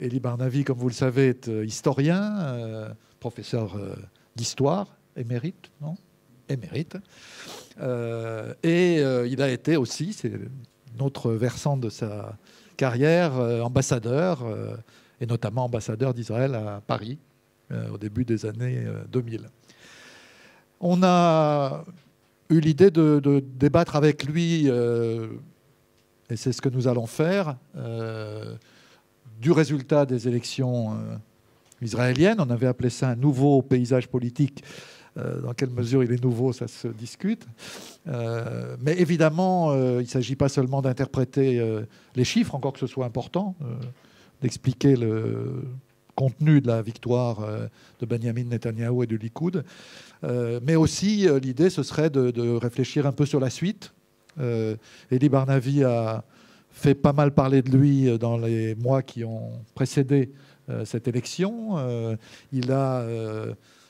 Elie Barnavi, comme vous le savez, est historien, professeur d'histoire, émérite, non? Émérite. Il a été aussi, c'est une autre versant de sa carrière, ambassadeur, et notamment ambassadeur d'Israël à Paris, au début des années 2000. On a eu l'idée de débattre avec lui, et c'est ce que nous allons faire, du résultat des élections israéliennes. On avait appelé ça un nouveau paysage politique. Dans quelle mesure il est nouveau, ça se discute. Mais évidemment, il ne s'agit pas seulement d'interpréter les chiffres, encore que ce soit important, d'expliquer le contenu de la victoire de Benjamin Netanyahou et du Likoud. Mais aussi, l'idée, ce serait de réfléchir un peu sur la suite. Elie Barnavi a fait pas mal parler de lui dans les mois qui ont précédé cette élection. Il a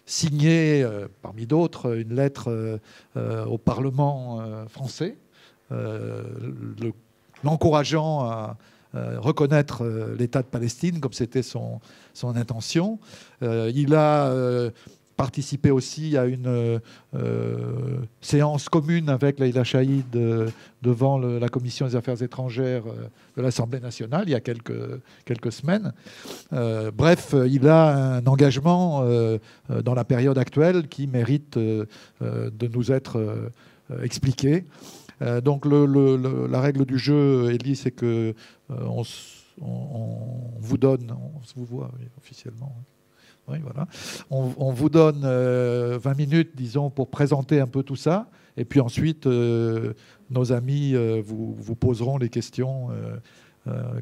signé, parmi d'autres, une lettre au Parlement français, l'encourageant à reconnaître l'État de Palestine, comme c'était son intention. Il a participé aussi à une séance commune avec Leïla Chaïd devant la Commission des Affaires étrangères de l'Assemblée nationale il y a quelques semaines. Bref, il a un engagement dans la période actuelle qui mérite de nous être expliqué. Donc la règle du jeu, Elie, c'est que on vous donne, on se vous voit officiellement. Oui, voilà. On vous donne 20 minutes, disons, pour présenter un peu tout ça. Et puis ensuite, nos amis vous poseront les questions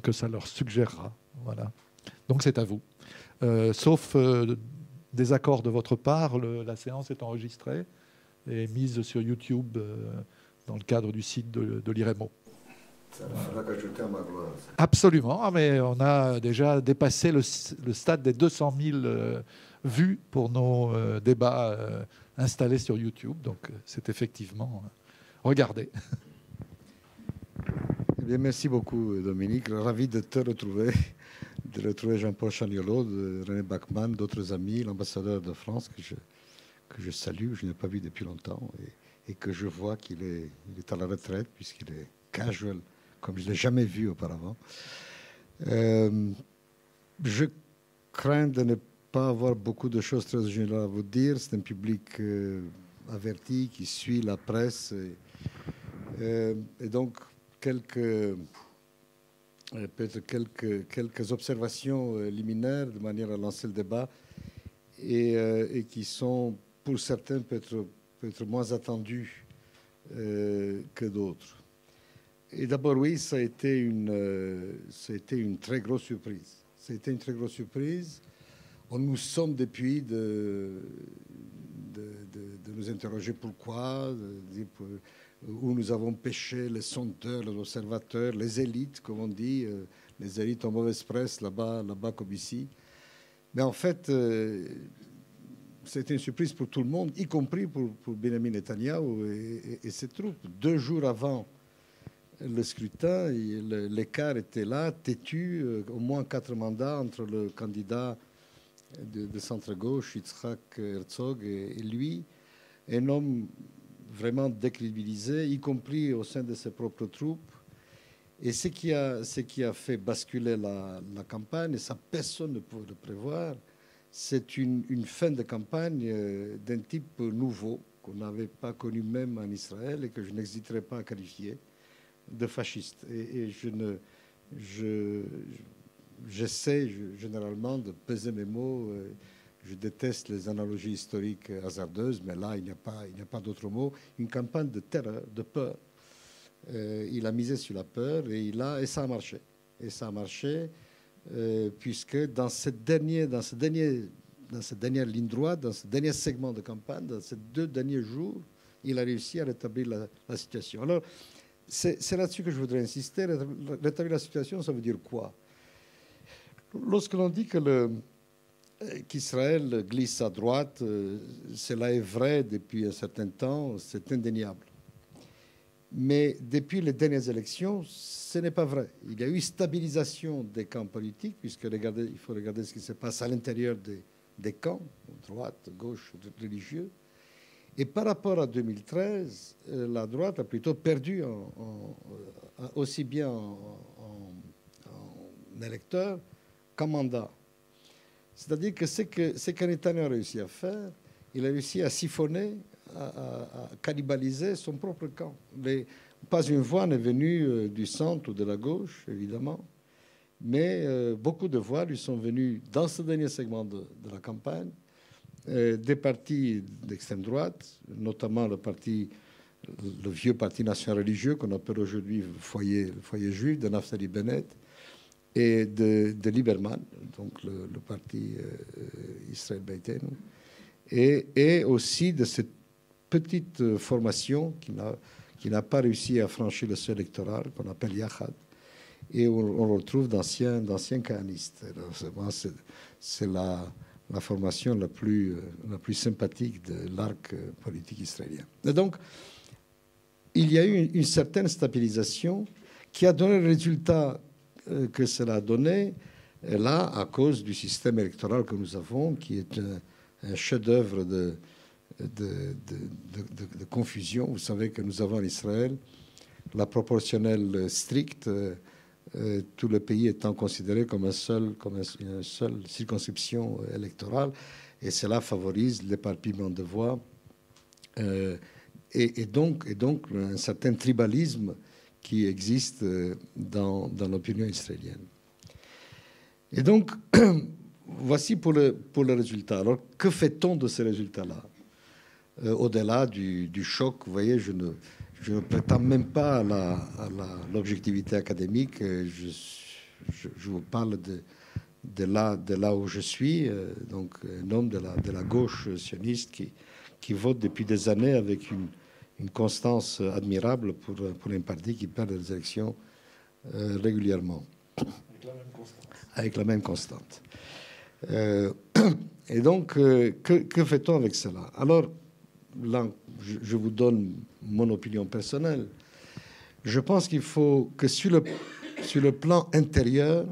que ça leur suggérera. Voilà. Donc c'est à vous. Sauf désaccord de votre part, la séance est enregistrée et mise sur YouTube dans le cadre du site de l'IREMO. Ça ne fera qu'ajouter à ma gloire. Absolument, mais on a déjà dépassé le stade des 200 000 vues pour nos débats installés sur YouTube. Donc c'est effectivement regardez. Eh bien, merci beaucoup, Dominique. Ravi de te retrouver, de retrouver Jean-Paul Chaniolot, de René Bachmann, d'autres amis, l'ambassadeur de France que je salue, je n'ai pas vu depuis longtemps, et que je vois qu'il est à la retraite puisqu'il est casual, comme je ne l'ai jamais vu auparavant. Je crains de ne pas avoir beaucoup de choses très générales à vous dire. C'est un public averti qui suit la presse. Et donc, peut-être quelques observations liminaires de manière à lancer le débat et qui sont, pour certains, peut-être moins attendues que d'autres. Et d'abord, oui, ça a été une très grosse surprise. Ça a été une très grosse surprise. On nous sommes depuis de nous interroger pourquoi, où nous avons pêché les sondeurs, les observateurs, les élites, comme on dit, les élites en mauvaise presse, là-bas comme ici. Mais en fait, c'était une surprise pour tout le monde, y compris pour Benjamin Netanyahou et ses troupes. 2 jours avant le scrutin, l'écart était là, têtu, au moins 4 mandats entre le candidat de centre-gauche, Yitzhak Herzog, et lui, un homme vraiment décrédibilisé, y compris au sein de ses propres troupes. Et ce qui a fait basculer la campagne, et ça personne ne pouvait le prévoir, c'est une fin de campagne d'un type nouveau, qu'on n'avait pas connu même en Israël et que je n'hésiterai pas à qualifier de fasciste. Et j'essaie généralement de peser mes mots. Je déteste les analogies historiques hasardeuses, mais là, il n'y a pas d'autre mot. Une campagne de terreur, de peur. Il a misé sur la peur et ça a marché. Et ça a marché puisque dans cette dernière ligne droite, dans ce dernier segment de campagne, dans ces 2 derniers jours, il a réussi à rétablir la situation. Alors, c'est là-dessus que je voudrais insister. Rétablir la situation, ça veut dire quoi? Lorsque l'on dit qu'Israël glisse à droite, cela est vrai depuis un certain temps, c'est indéniable. Mais depuis les dernières élections, ce n'est pas vrai. Il y a eu stabilisation des camps politiques, puisque il faut regarder ce qui se passe à l'intérieur des camps, droite, gauche, religieux. Et par rapport à 2013, la droite a plutôt perdu aussi bien en électeurs qu'en mandat. C'est-à-dire que ce que Netanyahu a réussi à faire, il a réussi à siphonner, à cannibaliser son propre camp. Pas une voix n'est venue du centre ou de la gauche, évidemment, mais beaucoup de voix lui sont venues dans ce dernier segment de la campagne, des partis d'extrême droite, notamment le vieux parti national religieux qu'on appelle aujourd'hui le foyer juif de Naftali Bennett, et de Lieberman, donc le parti Israël Beitenu, et aussi de cette petite formation qui n'a pas réussi à franchir le seuil électoral, qu'on appelle Yachad, et on retrouve d'anciens kahanistes. C'est la formation la plus sympathique de l'arc politique israélien. Et donc, il y a eu une certaine stabilisation qui a donné le résultat que cela a donné, là, à cause du système électoral que nous avons, qui est un chef-d'œuvre de confusion. Vous savez que nous avons en Israël la proportionnelle stricte, tout le pays étant considéré comme une seule circonscription électorale, et cela favorise l'éparpillement de voix et donc un certain tribalisme qui existe dans l'opinion israélienne. Et donc, voici pour le résultat. Alors, que fait-on de ces résultats-là? Au-delà du choc, vous voyez, je ne prétends même pas à l'objectivité académique. Je vous parle de là où je suis, donc un homme de la gauche sioniste qui vote depuis des années avec une constance admirable pour un parti qui perd les élections régulièrement. Avec la même constante. Et donc, que fait-on avec cela? Alors, là, je vous donne mon opinion personnelle. Je pense qu'il faut que sur le plan intérieur,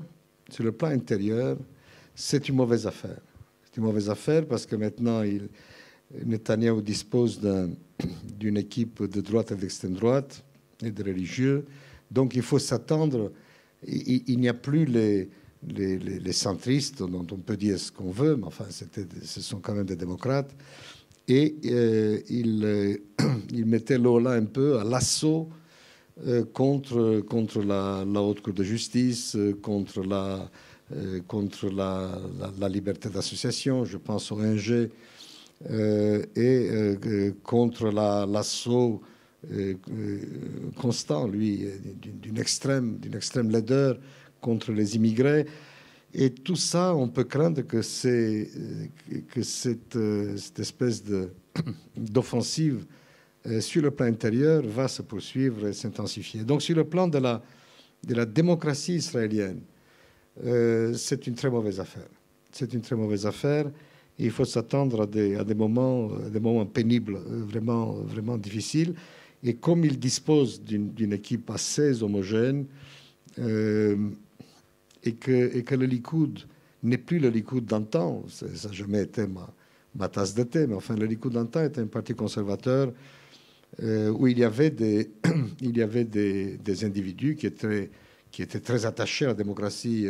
c'est une mauvaise affaire. C'est une mauvaise affaire parce que maintenant, Netanyahou dispose d'une équipe de droite et d'extrême droite et de religieux. Donc, il faut s'attendre. Il n'y a plus les centristes, dont on peut dire ce qu'on veut, mais enfin, ce sont quand même des démocrates. Et il mettait l'OLA un peu à l'assaut contre la Haute Cour de justice, contre la liberté d'association, je pense au ONG, et contre l'assaut constant, lui, d'une extrême laideur contre les immigrés. Et tout ça, on peut craindre que cette espèce d'offensive sur le plan intérieur va se poursuivre et s'intensifier. Donc, sur le plan de la démocratie israélienne, c'est une très mauvaise affaire. C'est une très mauvaise affaire. Et il faut s'attendre à des moments pénibles, vraiment, vraiment difficiles. Et comme il dispose d'une équipe assez homogène, et que le Likoud n'est plus le Likoud d'antan, ça n'a jamais été ma tasse de thé, mais enfin, le Likoud d'antan est un parti conservateur où il y avait des individus qui étaient très attachés à la démocratie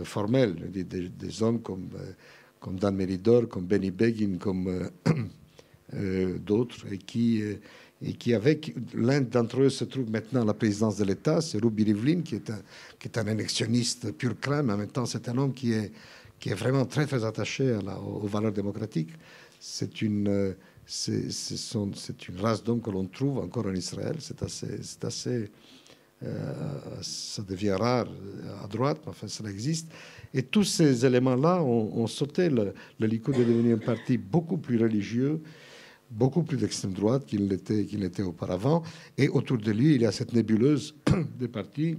formelle, des hommes comme Dan Meridor, comme Benny Begin, comme d'autres, et qui avec l'un d'entre eux se trouve maintenant à la présidence de l'État, c'est Rubi Rivlin, qui est un électionniste pur crème. En même temps, c'est un homme qui est vraiment très, très attaché aux valeurs démocratiques. C'est une race d'hommes que l'on trouve encore en Israël. C'est assez ça devient rare à droite, mais enfin, ça existe. Et tous ces éléments-là ont sauté. Le Likoud est devenu un parti beaucoup plus religieux, beaucoup plus d'extrême droite qu'il n'était auparavant. Et autour de lui, il y a cette nébuleuse des partis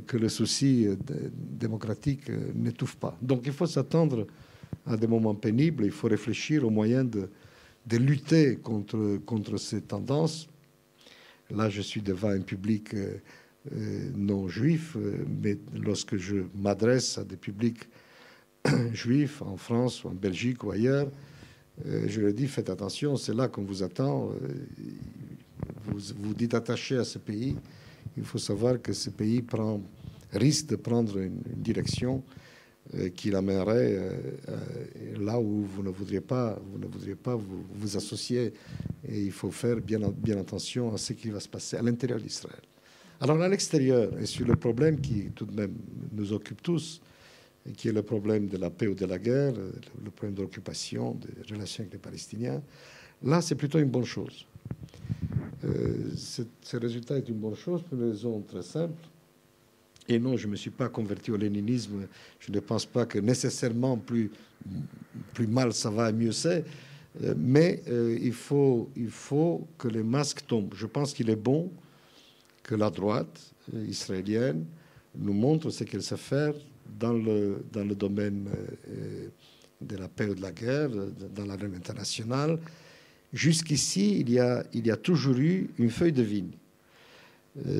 que le souci démocratique n'étouffe pas. Donc il faut s'attendre à des moments pénibles. Il faut réfléchir aux moyens de lutter contre ces tendances. Là, je suis devant un public non juif, mais lorsque je m'adresse à des publics juifs en France ou en Belgique ou ailleurs, je leur dis, faites attention, c'est là qu'on vous attend. Vous dites attaché à ce pays. Il faut savoir que ce pays risque de prendre une direction qui l'amènerait là où vous ne voudriez pas vous associer. Et il faut faire bien attention à ce qui va se passer à l'intérieur d'Israël. Alors à l'extérieur, et sur le problème qui tout de même nous occupe tous, et qui est le problème de la paix ou de la guerre, le problème de l'occupation, des relations avec les Palestiniens, là c'est plutôt une bonne chose. Ce résultat est une bonne chose pour une raison très simple. Et non, je ne me suis pas converti au léninisme. Je ne pense pas que nécessairement plus mal ça va, mieux c'est. Mais il faut que les masques tombent. Je pense qu'il est bon que la droite israélienne nous montre ce qu'elle sait faire dans le domaine de la paix ou de la guerre, dans l'arène internationale. Jusqu'ici, il y a toujours eu une feuille de vigne.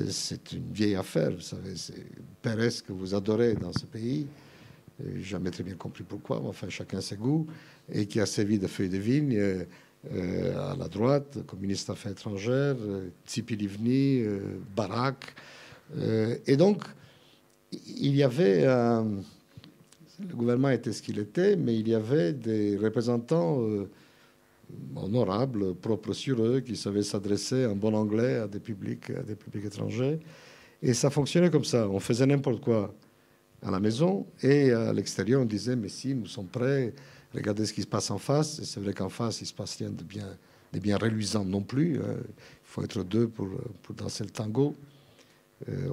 C'est une vieille affaire, vous savez, c'est Pérez que vous adorez dans ce pays, jamais très bien compris pourquoi, mais enfin chacun ses goûts, et qui a servi de feuille de vigne à la droite, comme ministre des Affaires étrangères, Tzipi Livni, Barak. Et donc, il y avait le gouvernement était ce qu'il était, mais il y avait des représentants honorables, propres sur eux, qui savaient s'adresser en bon anglais à des publics étrangers. Et ça fonctionnait comme ça. On faisait n'importe quoi à la maison et à l'extérieur, on disait, mais si, nous sommes prêts, regardez ce qui se passe en face. Et c'est vrai qu'en face, il ne se passe rien de bien reluisant non plus. Il faut être deux pour danser le tango.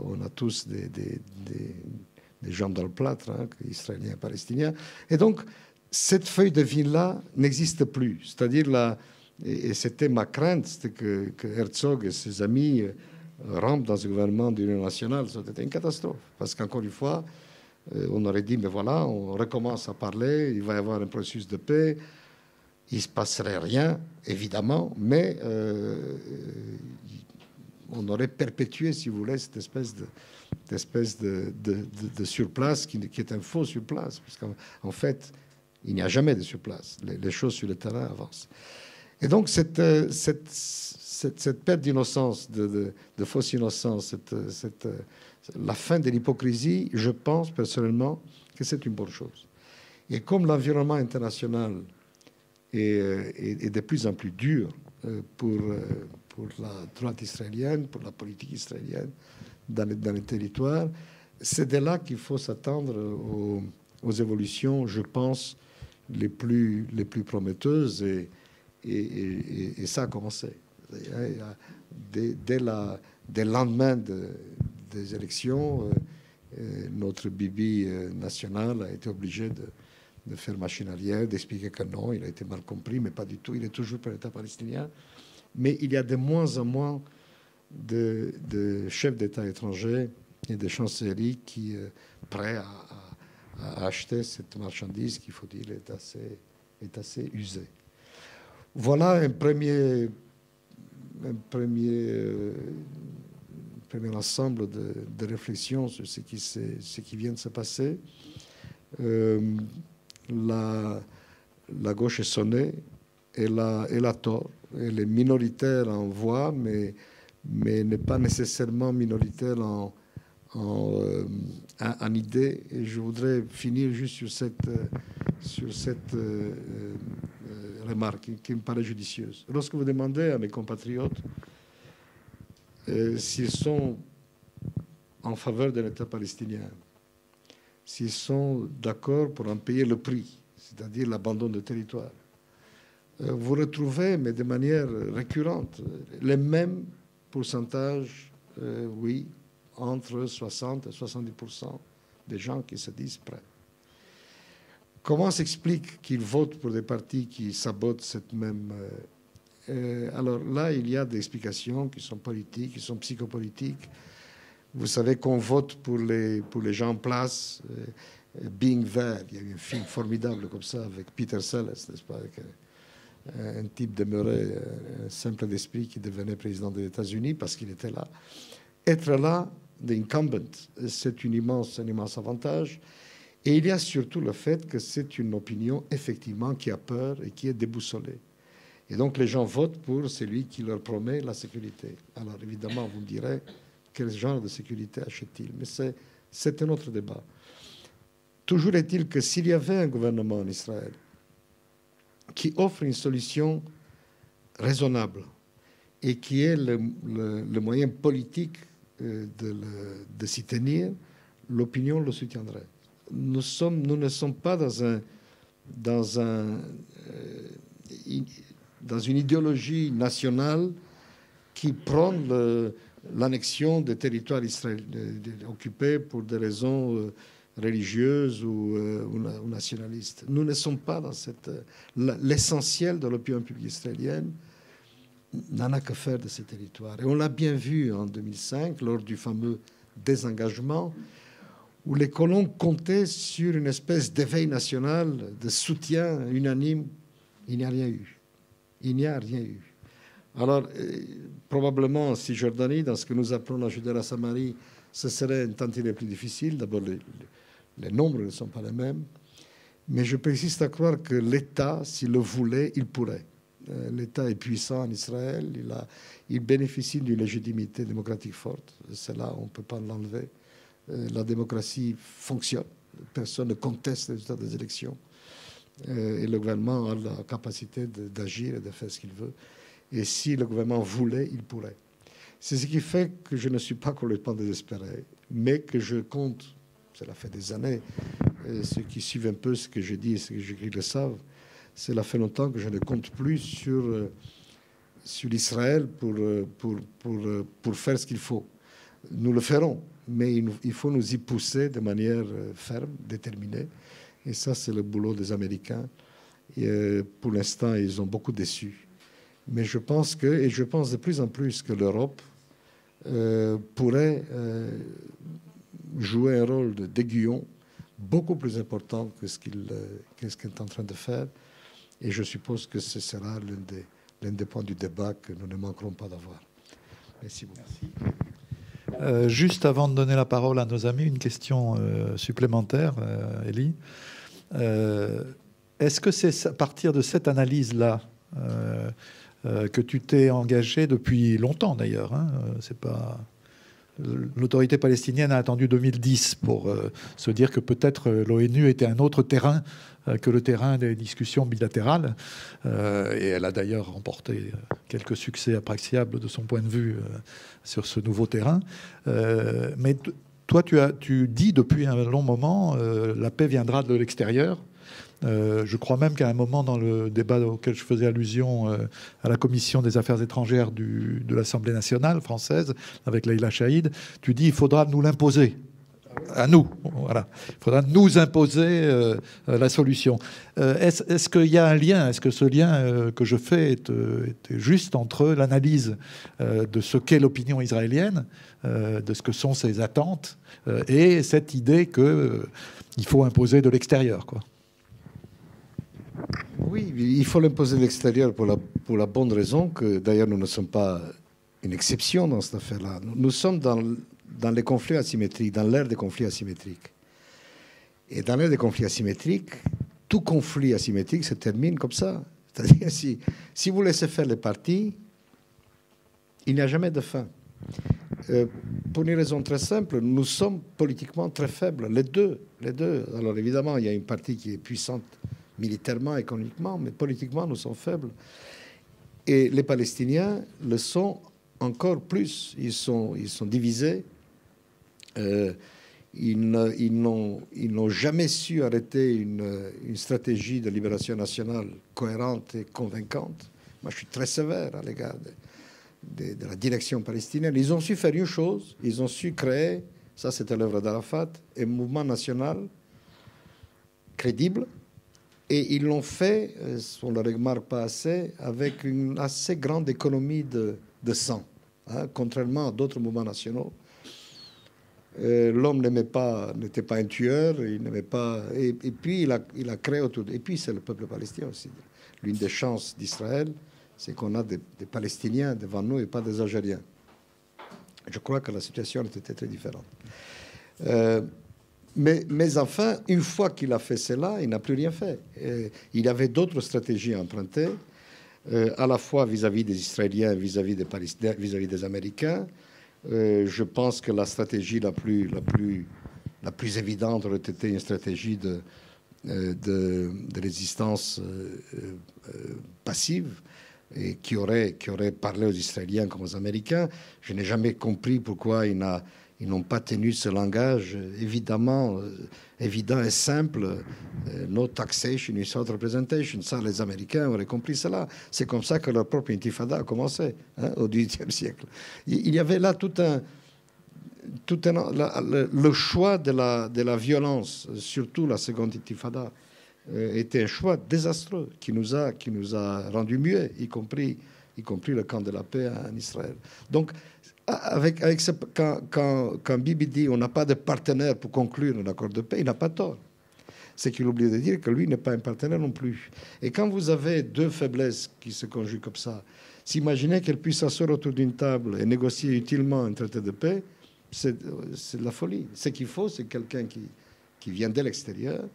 On a tous des jambes dans le plâtre, israéliens et palestiniens. Et donc, cette feuille de vigne-là n'existe plus. C'est-à-dire, et c'était ma crainte, c'était que Herzog et ses amis rentrent dans le gouvernement de l'Union nationale. C'était une catastrophe. Parce qu'encore une fois, on aurait dit, mais voilà, on recommence à parler, il va y avoir un processus de paix, il ne se passerait rien, évidemment, mais on aurait perpétué, si vous voulez, cette espèce de surplace qui est un faux surplace. Parce qu'en fait, il n'y a jamais de surplace. Les choses sur le terrain avancent. Et donc, cette perte d'innocence, de fausse innocence, la fin de l'hypocrisie, je pense personnellement que c'est une bonne chose. Et comme l'environnement international est de plus en plus dur pour la droite israélienne, pour la politique israélienne dans les territoires, c'est de là qu'il faut s'attendre aux évolutions, je pense, les plus prometteuses. Et ça a commencé. Dès le lendemain des élections, notre Bibi national a été obligé de faire machine arrière, d'expliquer que non, il a été mal compris, mais pas du tout. Il est toujours pour l'État palestinien. Mais il y a de moins en moins de chefs d'État étrangers et de chancelleries qui prêts à acheter cette marchandise qui, il faut dire, est assez usée. Voilà un premier ensemble de réflexions sur ce qui vient de se passer. La gauche est sonnée, elle a tort. Elle est minoritaire en voix, mais n'est pas nécessairement minoritaire en idée. Et je voudrais finir juste sur cette remarque qui me paraît judicieuse. Lorsque vous demandez à mes compatriotes s'ils sont en faveur de l'État palestinien, s'ils sont d'accord pour en payer le prix, c'est-à-dire l'abandon de territoire, vous retrouvez, mais de manière récurrente, les mêmes pourcentages, oui, entre 60 et 70% des gens qui se disent prêts. Comment s'explique qu'ils votent pour des partis qui sabotent cette même... alors là, il y a des explications qui sont politiques, qui sont psychopolitiques. Vous savez qu'on vote pour les gens en place. Being There, il y a eu un film formidable comme ça avec Peter Sellers, n'est-ce pas, un type demeuré simple d'esprit qui devenait président des États-Unis parce qu'il était là. Être là, d'incumbent, c'est un immense avantage. Et il y a surtout le fait que c'est une opinion, effectivement, qui a peur et qui est déboussolée. Et donc, les gens votent pour celui qui leur promet la sécurité. Alors, évidemment, vous me direz, quel genre de sécurité achète-t-il? Mais c'est un autre débat. Toujours est-il que s'il y avait un gouvernement en Israël qui offre une solution raisonnable et qui est le moyen politique de s'y tenir, l'opinion le soutiendrait. Nous ne sommes pas dans une idéologie nationale qui prône l'annexion des territoires occupés pour des raisons religieuses ou nationalistes. Nous ne sommes pas dans l'essentiel de l'opinion publique israélienne n'en a que faire de ces territoires. Et on l'a bien vu en 2005, lors du fameux désengagement, où les colons comptaient sur une espèce d'éveil national, de soutien unanime. Il n'y a rien eu. Il n'y a rien eu. Alors, probablement, en Cisjordanie, dans ce que nous appelons la Judée-Samarie, ce serait une tantinet plus difficile. D'abord, les nombres ne sont pas les mêmes. Mais je persiste à croire que l'État, s'il le voulait, il pourrait. L'État est puissant en Israël. Il bénéficie d'une légitimité démocratique forte. Cela, on ne peut pas l'enlever. La démocratie fonctionne. Personne ne conteste les résultats des élections. Et le gouvernement a la capacité d'agir et de faire ce qu'il veut. Et si le gouvernement voulait, il pourrait. C'est ce qui fait que je ne suis pas complètement désespéré, mais que je compte, cela fait des années, ceux qui suivent un peu ce que je dis et ce que j'écris le savent, cela fait longtemps que je ne compte plus sur Israël pour faire ce qu'il faut. Nous le ferons, mais il faut nous y pousser de manière ferme, déterminée. Et ça, c'est le boulot des Américains. Et pour l'instant, ils ont beaucoup déçu. Mais je pense de plus en plus que l'Europe pourrait jouer un rôle d'aiguillon beaucoup plus important que ce qu'elle est en train de faire. Et je suppose que ce sera l'un des points du débat que nous ne manquerons pas d'avoir. Merci beaucoup. Merci. Juste avant de donner la parole à nos amis, une question supplémentaire, Elie. Est-ce que c'est à partir de cette analyse-là que tu t'es engagé depuis longtemps d'ailleurs, hein, c'est pas... L'autorité palestinienne a attendu 2010 pour se dire que peut-être l'ONU était un autre terrain que le terrain des discussions bilatérales. Et elle a d'ailleurs remporté quelques succès appréciables de son point de vue sur ce nouveau terrain. Mais toi, tu dis depuis un long moment la paix viendra de l'extérieur. Je crois même qu'à un moment dans le débat auquel je faisais allusion à la commission des affaires étrangères de l'Assemblée nationale française avec Leïla Chaïd, tu dis il faudra nous l'imposer. À nous, voilà. Il faudra nous imposer la solution. Est-ce qu'il y a un lien? Est-ce que ce lien que je fais est juste entre l'analyse de ce qu'est l'opinion israélienne, de ce que sont ses attentes, et cette idée qu'il faut imposer de l'extérieur, quoi? Oui, il faut l'imposer de l'extérieur pour la bonne raison que, d'ailleurs, nous ne sommes pas une exception dans cette affaire-là. Nous sommes dans les conflits asymétriques, dans l'ère des conflits asymétriques. Et dans l'ère des conflits asymétriques, tout conflit asymétrique se termine comme ça. C'est-à-dire, si vous laissez faire les parties, il n'y a jamais de fin. Pour une raison très simple, nous sommes politiquement très faibles, les deux. Alors évidemment, il y a une partie qui est puissante militairement, économiquement, mais politiquement, nous sommes faibles. Et les Palestiniens le sont encore plus. Ils sont divisés. Ils n'ont jamais su arrêter une stratégie de libération nationale cohérente et convaincante. Moi, je suis très sévère à l'égard de la direction palestinienne. Ils ont su faire une chose. Ils ont su créer, ça c'était l'œuvre d'Arafat, un mouvement national crédible. Et ils l'ont fait, on ne le remarque pas assez, avec une assez grande économie de sang, hein, contrairement à d'autres mouvements nationaux. L'homme n'était pas un tueur, il n'aimait pas. Et puis il a créé autour. Et puis c'est le peuple palestinien aussi. l'une des chances d'Israël, c'est qu'on a des Palestiniens devant nous et pas des Algériens. Je crois que la situation était très différente. Mais enfin, une fois qu'il a fait cela, il n'a plus rien fait. Il y avait d'autres stratégies à emprunter, à la fois vis-à-vis des Israéliens, vis-à-vis des Palestiniens, vis-à-vis des Américains. Je pense que la stratégie la plus évidente aurait été une stratégie de résistance passive, et qui aurait parlé aux Israéliens comme aux Américains. Je n'ai jamais compris pourquoi ils n'ont pas tenu ce langage évident et simple. No taxation without representation. Ça, les Américains auraient compris cela. C'est comme ça que leur propre intifada a commencé, au XVIIIe siècle. Il y avait là le choix de la violence, surtout la seconde intifada, était un choix désastreux qui nous a rendu muets, y compris le camp de la paix en Israël. Donc, quand Bibi dit on n'a pas de partenaire pour conclure un accord de paix, il n'a pas tort. C'est qu'il oublie de dire que lui n'est pas un partenaire non plus. Et quand vous avez deux faiblesses qui se conjuguent comme ça, s'imaginer qu'elles puissent s'asseoir autour d'une table et négocier utilement un traité de paix, c'est de la folie. Ce qu'il faut, c'est quelqu'un qui vient de l'extérieur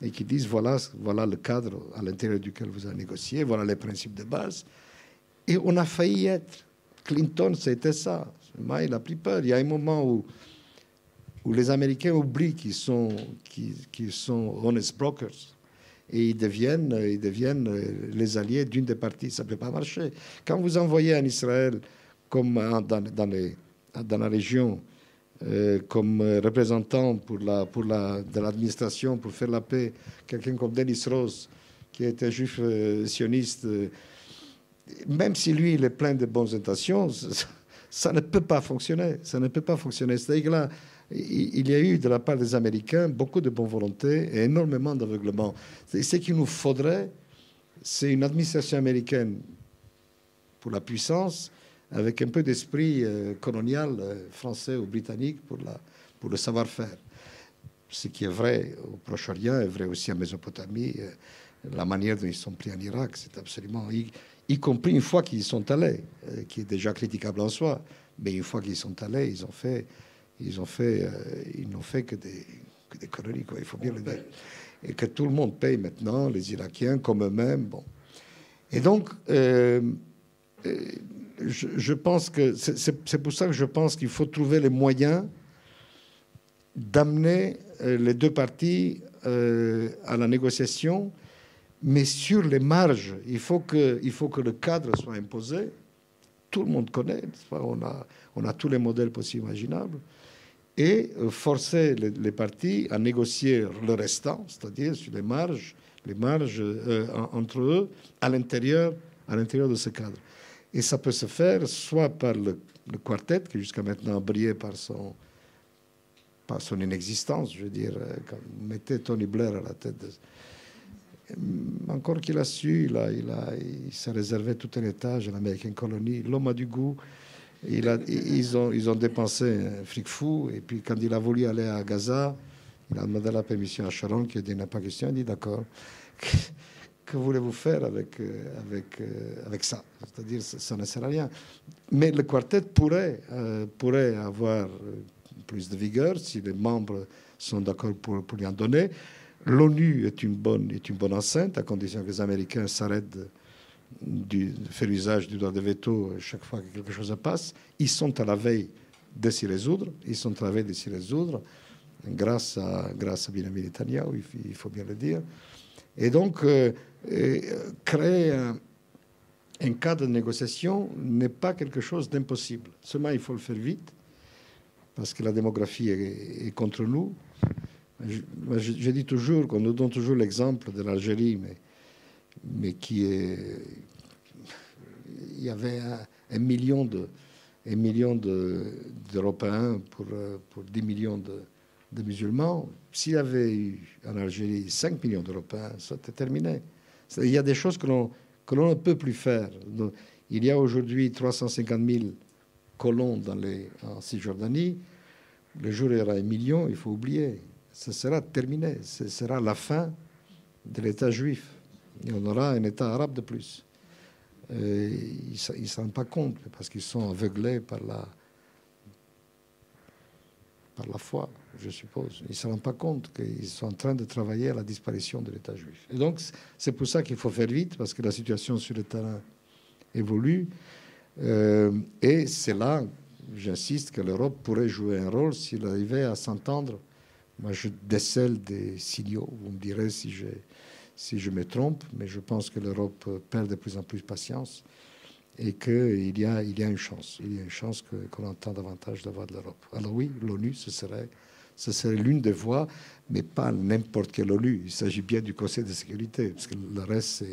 et qui dise voilà le cadre à l'intérieur duquel vous avez négocié, voilà les principes de base. Et on a failli y être. Clinton, c'était ça. Il a pris peur. Il y a un moment où les Américains oublient qu'ils sont honest brokers et ils deviennent les alliés d'une des parties. Ça ne peut pas marcher. Quand vous envoyez en Israël, comme dans la région, comme représentant de l'administration pour faire la paix, quelqu'un comme Dennis Ross, qui est un juif sioniste, même si lui, il est plein de bonnes intentions, ça ne peut pas fonctionner. Ça ne peut pas fonctionner. C'est-à-dire que là, il y a eu de la part des Américains beaucoup de bonne volonté et énormément d'aveuglement. Ce qu'il nous faudrait, c'est une administration américaine pour la puissance, avec un peu d'esprit colonial français ou britannique pour le savoir-faire. Ce qui est vrai au Proche-Orient est vrai aussi en Mésopotamie. La manière dont ils sont pris en Irak, c'est absolument... Y compris une fois qu'ils y sont allés, qui est déjà critiquable en soi. Mais une fois qu'ils sont allés, ils n'ont fait que des conneries, quoi, il faut bien le dire. Et que tout le monde paye maintenant, les Irakiens comme eux-mêmes. Bon. Et donc... je pense que c'est pour ça que je pense qu'il faut trouver les moyens d'amener les deux parties à la négociation, mais sur les marges. Il faut que le cadre soit imposé. Tout le monde connaît, on a tous les modèles possibles imaginables, et forcer les parties à négocier le restant, c'est-à-dire sur les marges entre eux à l'intérieur de ce cadre. Et ça peut se faire soit par le quartet, qui jusqu'à maintenant a brillé par son inexistence. Je veux dire, quand vous mettez Tony Blair à la tête encore qu'il a su, il s'est réservé tout un étage à l'American Colony. L'homme a du goût. Ils ont dépensé un fric fou. Et puis, quand il a voulu aller à Gaza, il a demandé la permission à Sharon, qui a dit « n'a pas question ». Il dit « d'accord ». Que voulez-vous faire avec ça? C'est-à-dire, ça ne sert à rien. Mais le quartet pourrait avoir plus de vigueur si les membres sont d'accord pour lui en donner. L'ONU est une bonne enceinte, à condition que les Américains s'arrêtent de faire usage du droit de veto chaque fois que quelque chose passe. Ils sont à la veille de s'y résoudre. Grâce à Benjamin Netanyahu, il faut bien le dire. Et donc, créer un cadre de négociation n'est pas quelque chose d'impossible. Seulement, il faut le faire vite, parce que la démographie est contre nous. Je dis toujours qu'on nous donne toujours l'exemple de l'Algérie, mais il y avait un million d'Européens pour 10 millions de musulmans. S'il y avait eu en Algérie 5 millions d'Européens, ça était terminé. Il y a des choses que l'on ne peut plus faire. Il y a aujourd'hui 350 000 colons en Cisjordanie. Le jour où il y aura 1 million, il faut oublier. Ce sera terminé. Ce sera la fin de l'État juif. Et on aura un État arabe de plus. Ils ne s'en rendent pas compte parce qu'ils sont aveuglés par la foi, je suppose. Ils ne se rendent pas compte qu'ils sont en train de travailler à la disparition de l'État juif. Et donc, c'est pour ça qu'il faut faire vite, parce que la situation sur le terrain évolue. Et c'est là, j'insiste, que l'Europe pourrait jouer un rôle s'il arrivait à s'entendre. Moi, je décèle des signaux. Vous me direz si je me trompe, mais je pense que l'Europe perd de plus en plus patience et qu'il y a une chance. Il y a une chance qu'on entend davantage la voix de l'Europe. Alors oui, l'ONU, ce serait l'une des voies, mais pas n'importe quelle ONU. Il s'agit bien du Conseil de sécurité, parce que le reste,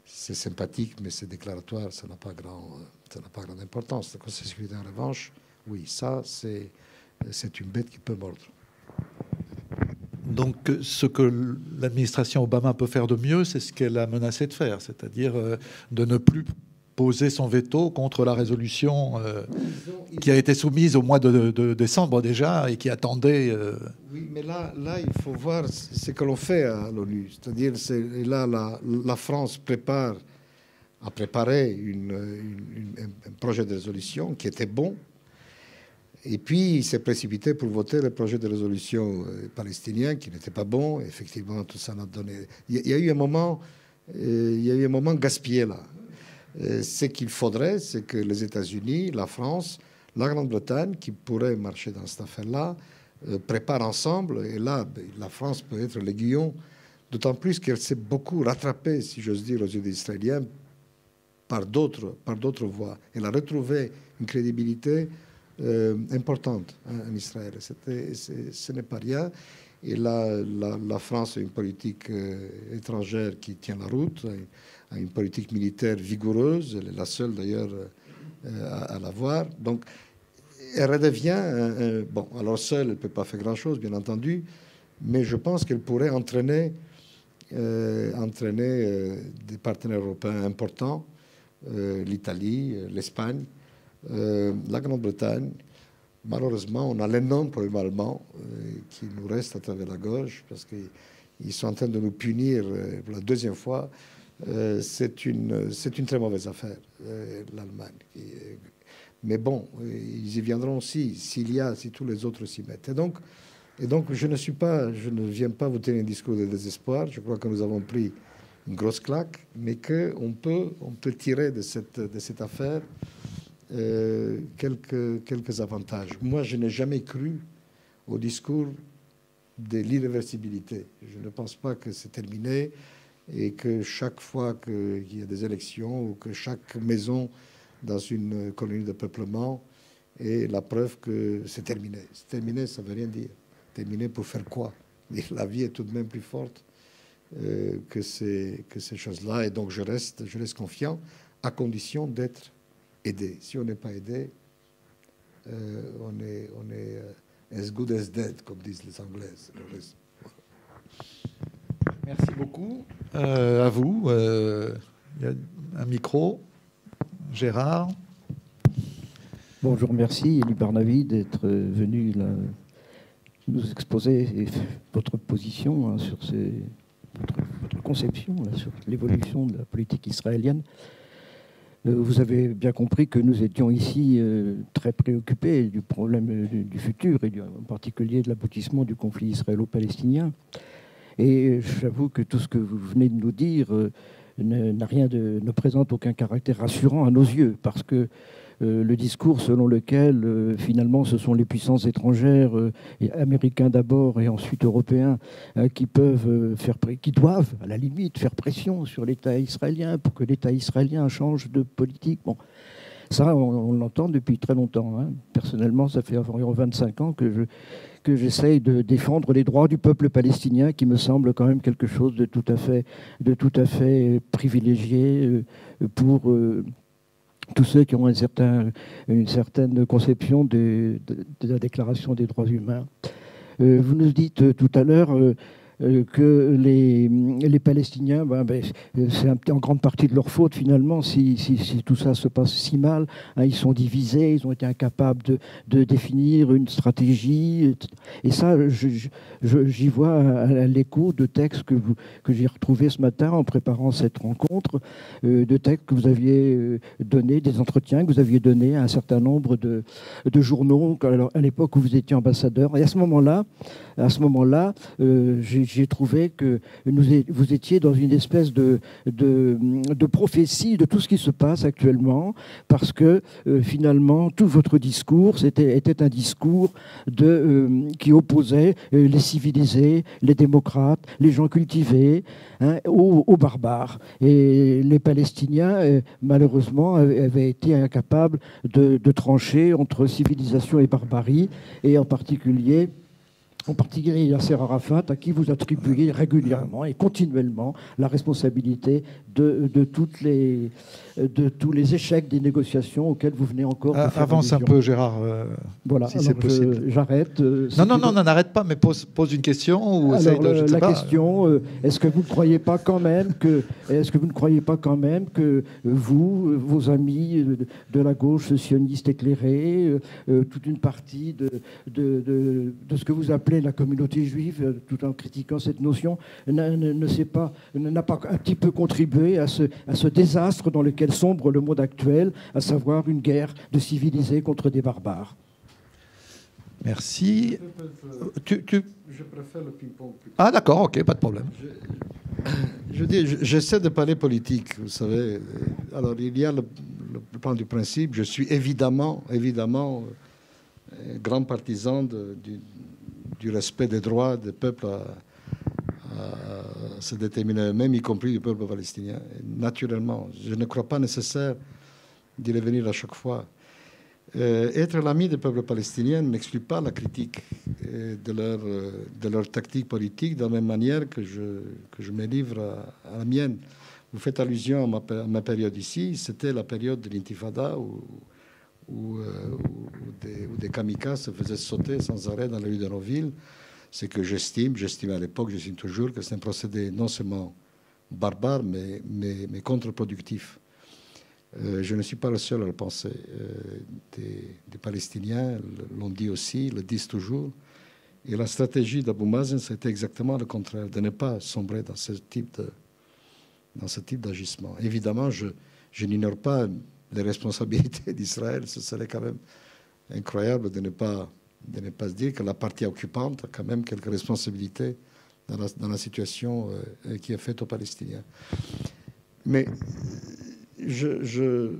c'est sympathique, mais c'est déclaratoire, ça n'a pas grande importance. Le Conseil de sécurité, en revanche, oui, ça, c'est une bête qui peut mordre. Donc, ce que l'administration Obama peut faire de mieux, c'est ce qu'elle a menacé de faire, c'est-à-dire de ne plus poser son veto contre la résolution qui a été soumise au mois de décembre déjà et qui attendait... Oui, mais là, il faut voir ce que l'on fait à l'ONU. C'est-à-dire, là, la France a préparé un projet de résolution qui était bon. Et puis, il s'est précipité pour voter le projet de résolution palestinien qui n'était pas bon. Effectivement, tout ça n'a donné... Il y a eu un moment gaspillé là. Ce qu'il faudrait, c'est que les États-Unis, la France, la Grande-Bretagne, qui pourraient marcher dans cette affaire-là, préparent ensemble. Et là, la France peut être l'aiguillon, d'autant plus qu'elle s'est beaucoup rattrapée, si j'ose dire, aux yeux des Israéliens par d'autres voies. Elle a retrouvé une crédibilité importante en Israël. Ce n'est pas rien. Et là, la France a une politique étrangère qui tient la route, a une politique militaire vigoureuse. Elle est la seule, d'ailleurs, à l'avoir. Donc, elle redevient... bon, alors seule, elle ne peut pas faire grand-chose, bien entendu, mais je pense qu'elle pourrait entraîner des partenaires européens importants, l'Italie, l'Espagne, la Grande-Bretagne. Malheureusement, on a l'énorme problème allemand qui nous reste à travers la gorge parce qu'ils sont en train de nous punir pour la deuxième fois. C'est une très mauvaise affaire, l'Allemagne. Mais bon, ils y viendront aussi, si tous les autres s'y mettent. Et donc je ne viens pas vous tenir un discours de désespoir. Je crois que nous avons pris une grosse claque, mais qu'on peut tirer de cette affaire quelques avantages. Moi, je n'ai jamais cru au discours de l'irréversibilité. Je ne pense pas que c'est terminé et que chaque fois qu'il y a des élections ou que chaque maison dans une colonie de peuplement est la preuve que c'est terminé. C'est terminé, ça ne veut rien dire. Terminé pour faire quoi? Et la vie est tout de même plus forte que ces choses-là. Et donc, je reste confiant à condition d'être aidé. Si on n'est pas aidé, on est as good as dead, comme disent les Anglaises. Merci beaucoup. À vous. Il y a un micro. Gérard. Bonjour, merci Elie Barnavi d'être venu là, nous exposer votre position sur votre conception là, sur l'évolution de la politique israélienne. Vous avez bien compris que nous étions ici très préoccupés du problème du futur et en particulier de l'aboutissement du conflit israélo-palestinien. Et j'avoue que tout ce que vous venez de nous dire ne présente aucun caractère rassurant à nos yeux, parce que le discours selon lequel finalement ce sont les puissances étrangères, américains d'abord et ensuite européens, qui doivent à la limite faire pression sur l'État israélien pour que l'État israélien change de politique. Bon, ça on l'entend depuis très longtemps. Hein. Personnellement, ça fait environ 25 ans que j'essaye de défendre les droits du peuple palestinien, qui me semble quand même quelque chose de tout à fait privilégié pour tous ceux qui ont une certaine conception de la Déclaration des droits humains. Vous nous dites tout à l'heure, que les Palestiniens, c'est en grande partie de leur faute finalement si tout ça se passe si mal. Hein, ils sont divisés, ils ont été incapables de définir une stratégie. Et ça, j'y vois à l'écho de textes que j'ai retrouvés ce matin en préparant cette rencontre, de textes que vous aviez donnés, des entretiens que vous aviez donnés à un certain nombre de journaux à l'époque où vous étiez ambassadeur. Et à ce moment-là, j'ai trouvé que vous étiez dans une espèce de prophétie de tout ce qui se passe actuellement, parce que finalement, tout votre discours était un discours qui opposait les civilisés, les démocrates, les gens cultivés, hein, aux barbares. Et les Palestiniens, malheureusement, avaient été incapables de trancher entre civilisation et barbarie, et en particulier Yasser Arafat, à qui vous attribuez régulièrement et continuellement la responsabilité de tous les échecs des négociations auxquelles vous venez encore de faire avance allusion. Un peu, Gérard, voilà, si c'est possible. J'arrête. Non, n'arrête pas, mais pose une question ou essaye de... La question, est-ce que vous ne croyez pas quand même que vous, vos amis de la gauche sioniste éclairée, toute une partie de ce que vous appelez la communauté juive, tout en critiquant cette notion, n'a pas un petit peu contribué à ce désastre dans lequel sombre le monde actuel, à savoir une guerre de civilisés contre des barbares? Merci. Je préfère le ping-pong. Ah d'accord, ok, pas de problème. J'essaie de parler politique, vous savez. Alors il y a le plan du principe. Je suis évidemment grand partisan du respect des droits des peuples à se déterminer eux-mêmes, y compris du peuple palestinien. Et naturellement, je ne crois pas nécessaire d'y revenir à chaque fois. Être l'ami des peuples palestiniens n'exclut pas la critique de leur tactique politique, de la même manière que je me livre à la mienne. Vous faites allusion à ma période ici, c'était la période de l'intifada où des kamikazes se faisaient sauter sans arrêt dans les rues de nos villes. C'est que j'estime à l'époque, j'estime toujours que c'est un procédé non seulement barbare, mais contre-productif. Je ne suis pas le seul à le penser. Des Palestiniens l'ont dit aussi, le disent toujours. Et la stratégie d'Abou Mazen, c'était exactement le contraire, de ne pas sombrer dans ce type d'agissement. Évidemment, je n'ignore pas les responsabilités d'Israël. Ce serait quand même incroyable de ne pas se dire que la partie occupante a quand même quelques responsabilités dans la situation qui est faite aux Palestiniens. Mais je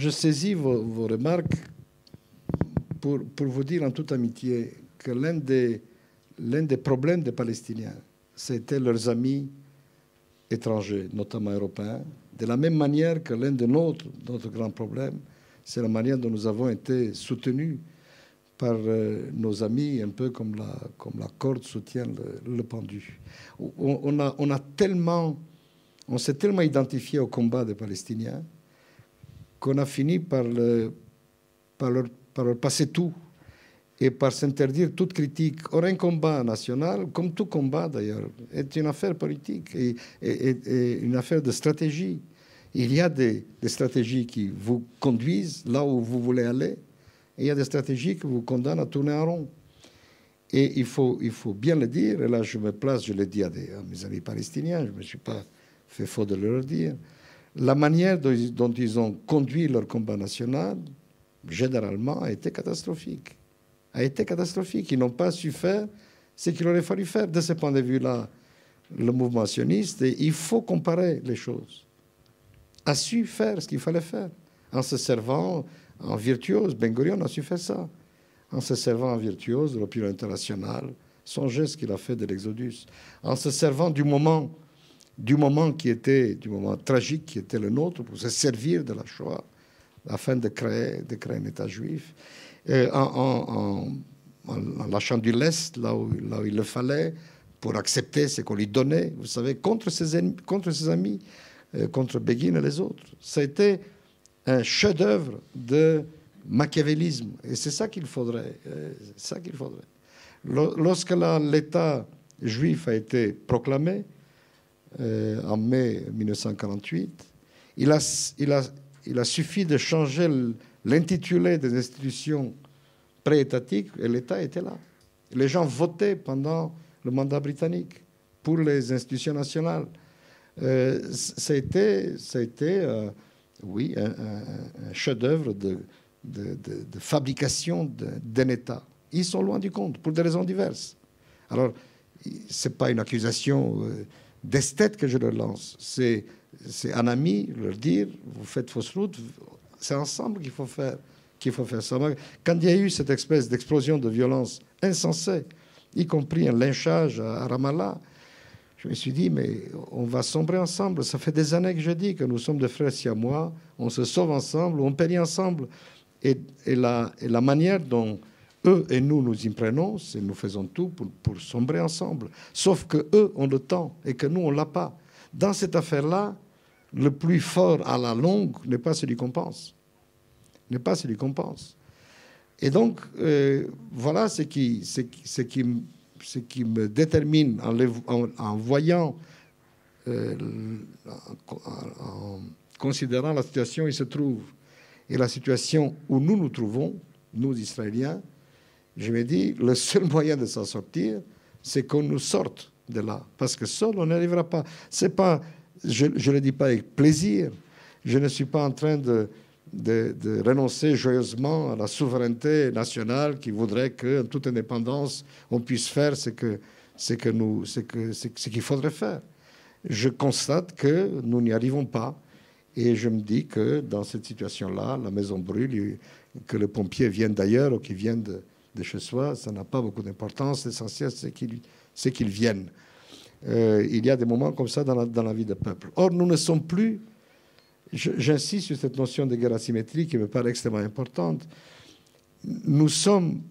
saisis vos remarques pour vous dire en toute amitié que l'un des problèmes des Palestiniens, c'était leurs amis étrangers, notamment européens, de la même manière que l'un de notre grand problème, c'est la manière dont nous avons été soutenus par nos amis, un peu comme la corde soutient le pendu. On s'est tellement identifié au combat des Palestiniens qu'on a fini par leur passer tout et par s'interdire toute critique. Or, un combat national, comme tout combat d'ailleurs, est une affaire politique et une affaire de stratégie. Il y a des stratégies qui vous conduisent là où vous voulez aller, et il y a des stratégies qui vous condamnent à tourner en rond. Et il faut bien le dire, et là je me place, je l'ai dit à mes amis palestiniens, je ne me suis pas fait faux de leur dire, la manière dont ils ont conduit leur combat national, généralement, a été catastrophique. Ils n'ont pas su faire ce qu'il aurait fallu faire. De ce point de vue-là, le mouvement sioniste, et il faut comparer les choses, a su faire ce qu'il fallait faire, en se servant en virtuose. Ben Gurion a su faire ça, en se servant en virtuose de l'opinion internationale, songez ce qu'il a fait de l'Exodus, en se servant du moment tragique qui était le nôtre, pour se servir de la Shoah, afin de créer un État juif, en lâchant du lest là où il le fallait, pour accepter ce qu'on lui donnait, vous savez, contre ses amis, contre Begin et les autres. Ça a été un chef-d'œuvre de machiavélisme. Et c'est ça qu'il faudrait. Lorsque l'État juif a été proclamé en mai 1948, il a suffi de changer l'intitulé des institutions pré-étatiques et l'État était là. Les gens votaient pendant le mandat britannique pour les institutions nationales. Ça a été oui, un chef-d'œuvre de fabrication d'un État. Ils sont loin du compte, pour des raisons diverses. Alors, ce n'est pas une accusation d'esthète que je leur lance. C'est un ami, leur dire, vous faites fausse route, c'est ensemble qu'il faut faire ça. Quand il y a eu cette espèce d'explosion de violence insensée, y compris un lynchage à Ramallah, je me suis dit, mais on va sombrer ensemble. Ça fait des années que je dis que nous sommes des frères siamois, on se sauve ensemble, on périt ensemble. Et la manière dont eux et nous y prenons, c'est nous faisons tout pour sombrer ensemble. Sauf que eux ont le temps et que nous, on ne l'a pas. Dans cette affaire-là, le plus fort à la longue n'est pas celui qu'on pense. N'est pas celui qu'on pense. Et donc, voilà ce qui me détermine en voyant, en considérant la situation où il se trouve et la situation où nous nous trouvons, nous Israéliens, je me dis, le seul moyen de s'en sortir, c'est qu'on nous sorte de là. Parce que seul, on n'y arrivera pas. C'est pas, je ne le dis pas avec plaisir. Je ne suis pas en train de renoncer joyeusement à la souveraineté nationale qui voudrait qu'en toute indépendance, on puisse faire ce qu'il faudrait faire. Je constate que nous n'y arrivons pas. Et je me dis que dans cette situation-là, la maison brûle, que les pompiers viennent d'ailleurs ou qu'ils viennent de chez soi, ça n'a pas beaucoup d'importance. L'essentiel, c'est qu'ils viennent. Il y a des moments comme ça dans la vie des peuples. Or, nous ne sommes plus... J'insiste sur cette notion de guerre asymétrique qui me paraît extrêmement importante. Nous sommes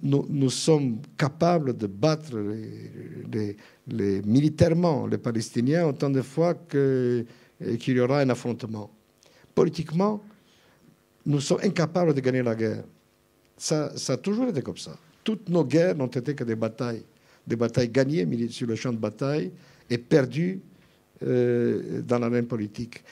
capables de battre militairement les Palestiniens autant de fois qu'il y aura un affrontement. Politiquement, nous sommes incapables de gagner la guerre. Ça a toujours été comme ça. Toutes nos guerres n'ont été que des batailles gagnées sur le champ de bataille et perdues dans l'arène politique.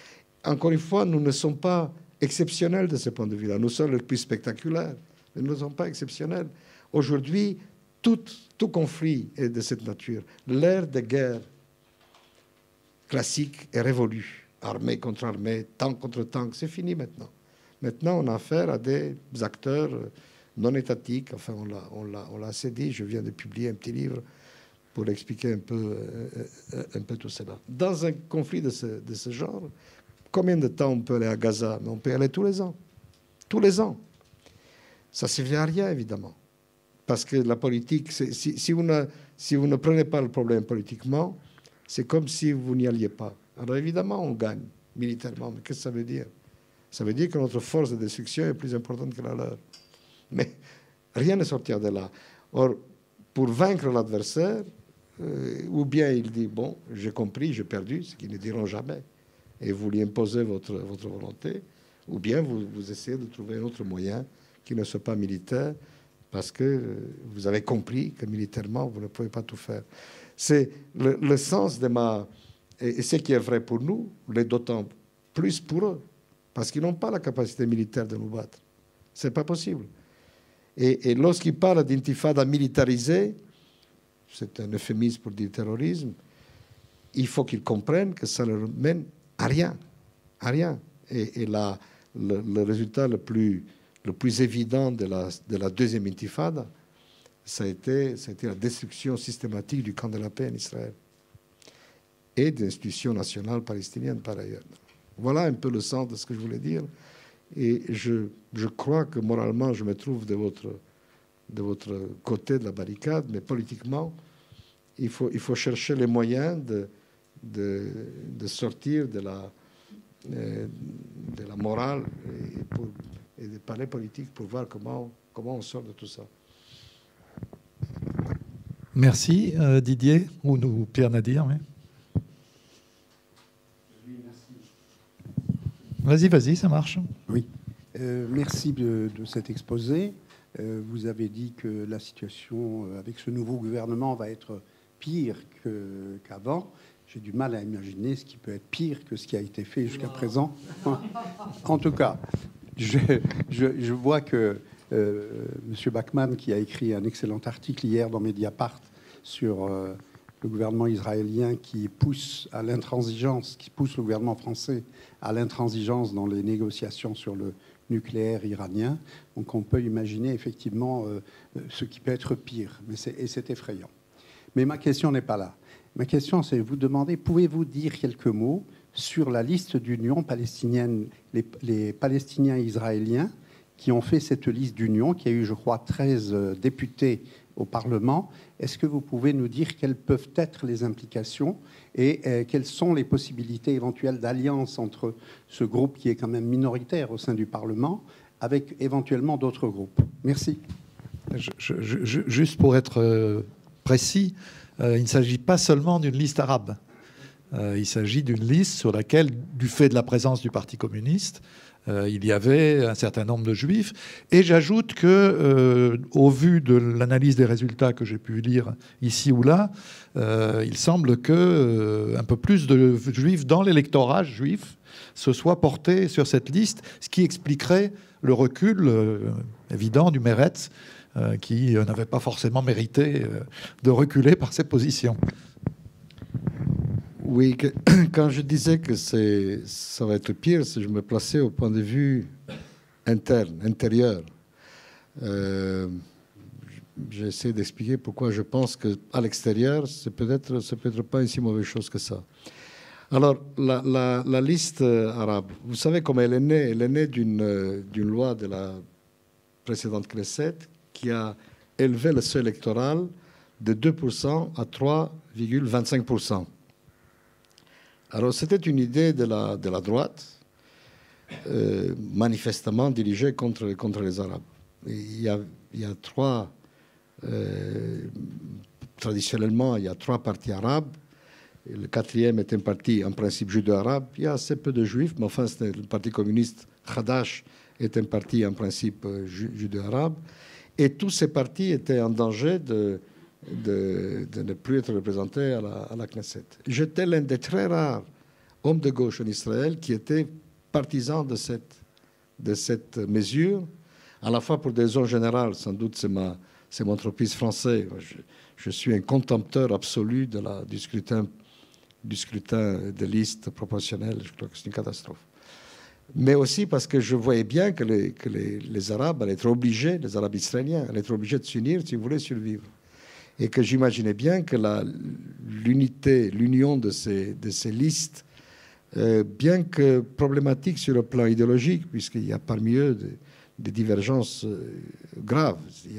Encore une fois, nous ne sommes pas exceptionnels de ce point de vue-là. Nous sommes les plus spectaculaires, mais nous ne sommes pas exceptionnels. Aujourd'hui, tout conflit est de cette nature. L'ère des guerres classiques est révolue. Armée contre armée, tank contre tank, c'est fini maintenant. Maintenant, on a affaire à des acteurs non étatiques. Enfin, on l'a assez dit. Je viens de publier un petit livre pour expliquer un peu tout cela. Dans un conflit de ce genre, combien de temps on peut aller à Gaza? Mais on peut y aller tous les ans. Tous les ans. Ça ne suffit à rien, évidemment. Parce que la politique, si vous ne prenez pas le problème politiquement, c'est comme si vous n'y alliez pas. Alors évidemment, on gagne militairement. Mais qu'est-ce que ça veut dire? Ça veut dire que notre force de destruction est plus importante que la leur. Mais rien ne sortira de là. Or, pour vaincre l'adversaire, ou bien il dit, bon, j'ai compris, j'ai perdu, ce qu'ils ne diront jamais, et vous lui imposez votre volonté, ou bien vous essayez de trouver un autre moyen qui ne soit pas militaire, parce que vous avez compris que militairement, vous ne pouvez pas tout faire. C'est le sens de ma... Et ce qui est vrai pour nous, l'est d'autant plus pour eux, parce qu'ils n'ont pas la capacité militaire de nous battre. Ce n'est pas possible. Et lorsqu'ils parlent d'intifada militarisée, c'est un euphémisme pour dire terrorisme, il faut qu'ils comprennent que ça ne leur mène à rien. À rien. Et le résultat le plus évident de la deuxième intifada, ça a été la destruction systématique du camp de la paix en Israël et des institutions nationales palestiniennes par ailleurs. Voilà un peu le sens de ce que je voulais dire. Et je crois que moralement, je me trouve de votre côté de la barricade, mais politiquement, il faut chercher les moyens de sortir de la morale et des palais politiques pour voir comment on sort de tout ça. Merci Didier, ou nous, Pierre Nadir. Oui. Vas-y, ça marche. Oui, merci de cet exposé. Vous avez dit que la situation avec ce nouveau gouvernement va être pire qu'avant. J'ai du mal à imaginer ce qui peut être pire que ce qui a été fait jusqu'à présent. En tout cas, je vois que M. Bachmann, qui a écrit un excellent article hier dans Mediapart sur le gouvernement israélien qui pousse à l'intransigeance, qui pousse le gouvernement français à l'intransigeance dans les négociations sur le nucléaire iranien. Donc on peut imaginer effectivement ce qui peut être pire, et c'est effrayant. Mais ma question n'est pas là. Ma question, c'est de vous demander, pouvez-vous dire quelques mots sur la liste d'union palestinienne, les Palestiniens israéliens qui ont fait cette liste d'union, qui a eu, je crois, 13 députés au Parlement. Est-ce que vous pouvez nous dire quelles peuvent être les implications et quelles sont les possibilités éventuelles d'alliance entre ce groupe qui est quand même minoritaire au sein du Parlement avec éventuellement d'autres groupes? Merci. Juste pour être précis, il ne s'agit pas seulement d'une liste arabe. Il s'agit d'une liste sur laquelle, du fait de la présence du Parti communiste, il y avait un certain nombre de juifs. Et j'ajoute que, au vu de l'analyse des résultats que j'ai pu lire ici ou là, il semble que un peu plus de juifs dans l'électorat juif se soient portés sur cette liste, ce qui expliquerait le recul évident du Meretz, qui n'avait pas forcément mérité de reculer par ses positions. Oui, quand je disais que ça va être pire, c'est que je me plaçais au point de vue interne, intérieur. J'essaie d'expliquer pourquoi je pense qu'à l'extérieur, c'est peut-être pas une si mauvaise chose que ça. Alors, la liste arabe, vous savez comment elle est née? Elle est née d'une loi de la précédente Knesset qui a élevé le seuil électoral de 2% à 3,25%. Alors, c'était une idée de la droite, manifestement dirigée contre les Arabes. Il y a trois... traditionnellement, il y a trois partis arabes. Le quatrième est un parti, en principe, judéo-arabe. Il y a assez peu de juifs, mais enfin, le parti communiste Hadash est un parti, en principe, judéo-arabe. Et tous ces partis étaient en danger de ne plus être représentés à la Knesset. J'étais l'un des très rares hommes de gauche en Israël qui était partisan de cette mesure, à la fois pour des raisons générales, sans doute c'est mon tropisme français. Je suis un contempteur absolu du scrutin de liste proportionnelle. Je crois que c'est une catastrophe. Mais aussi parce que je voyais bien que les Arabes allaient être obligés, les Arabes israéliens, allaient être obligés de s'unir si ils voulaient survivre. Et que j'imaginais bien que l'union de ces listes, bien que problématique sur le plan idéologique, puisqu'il y a parmi eux des divergences graves. Il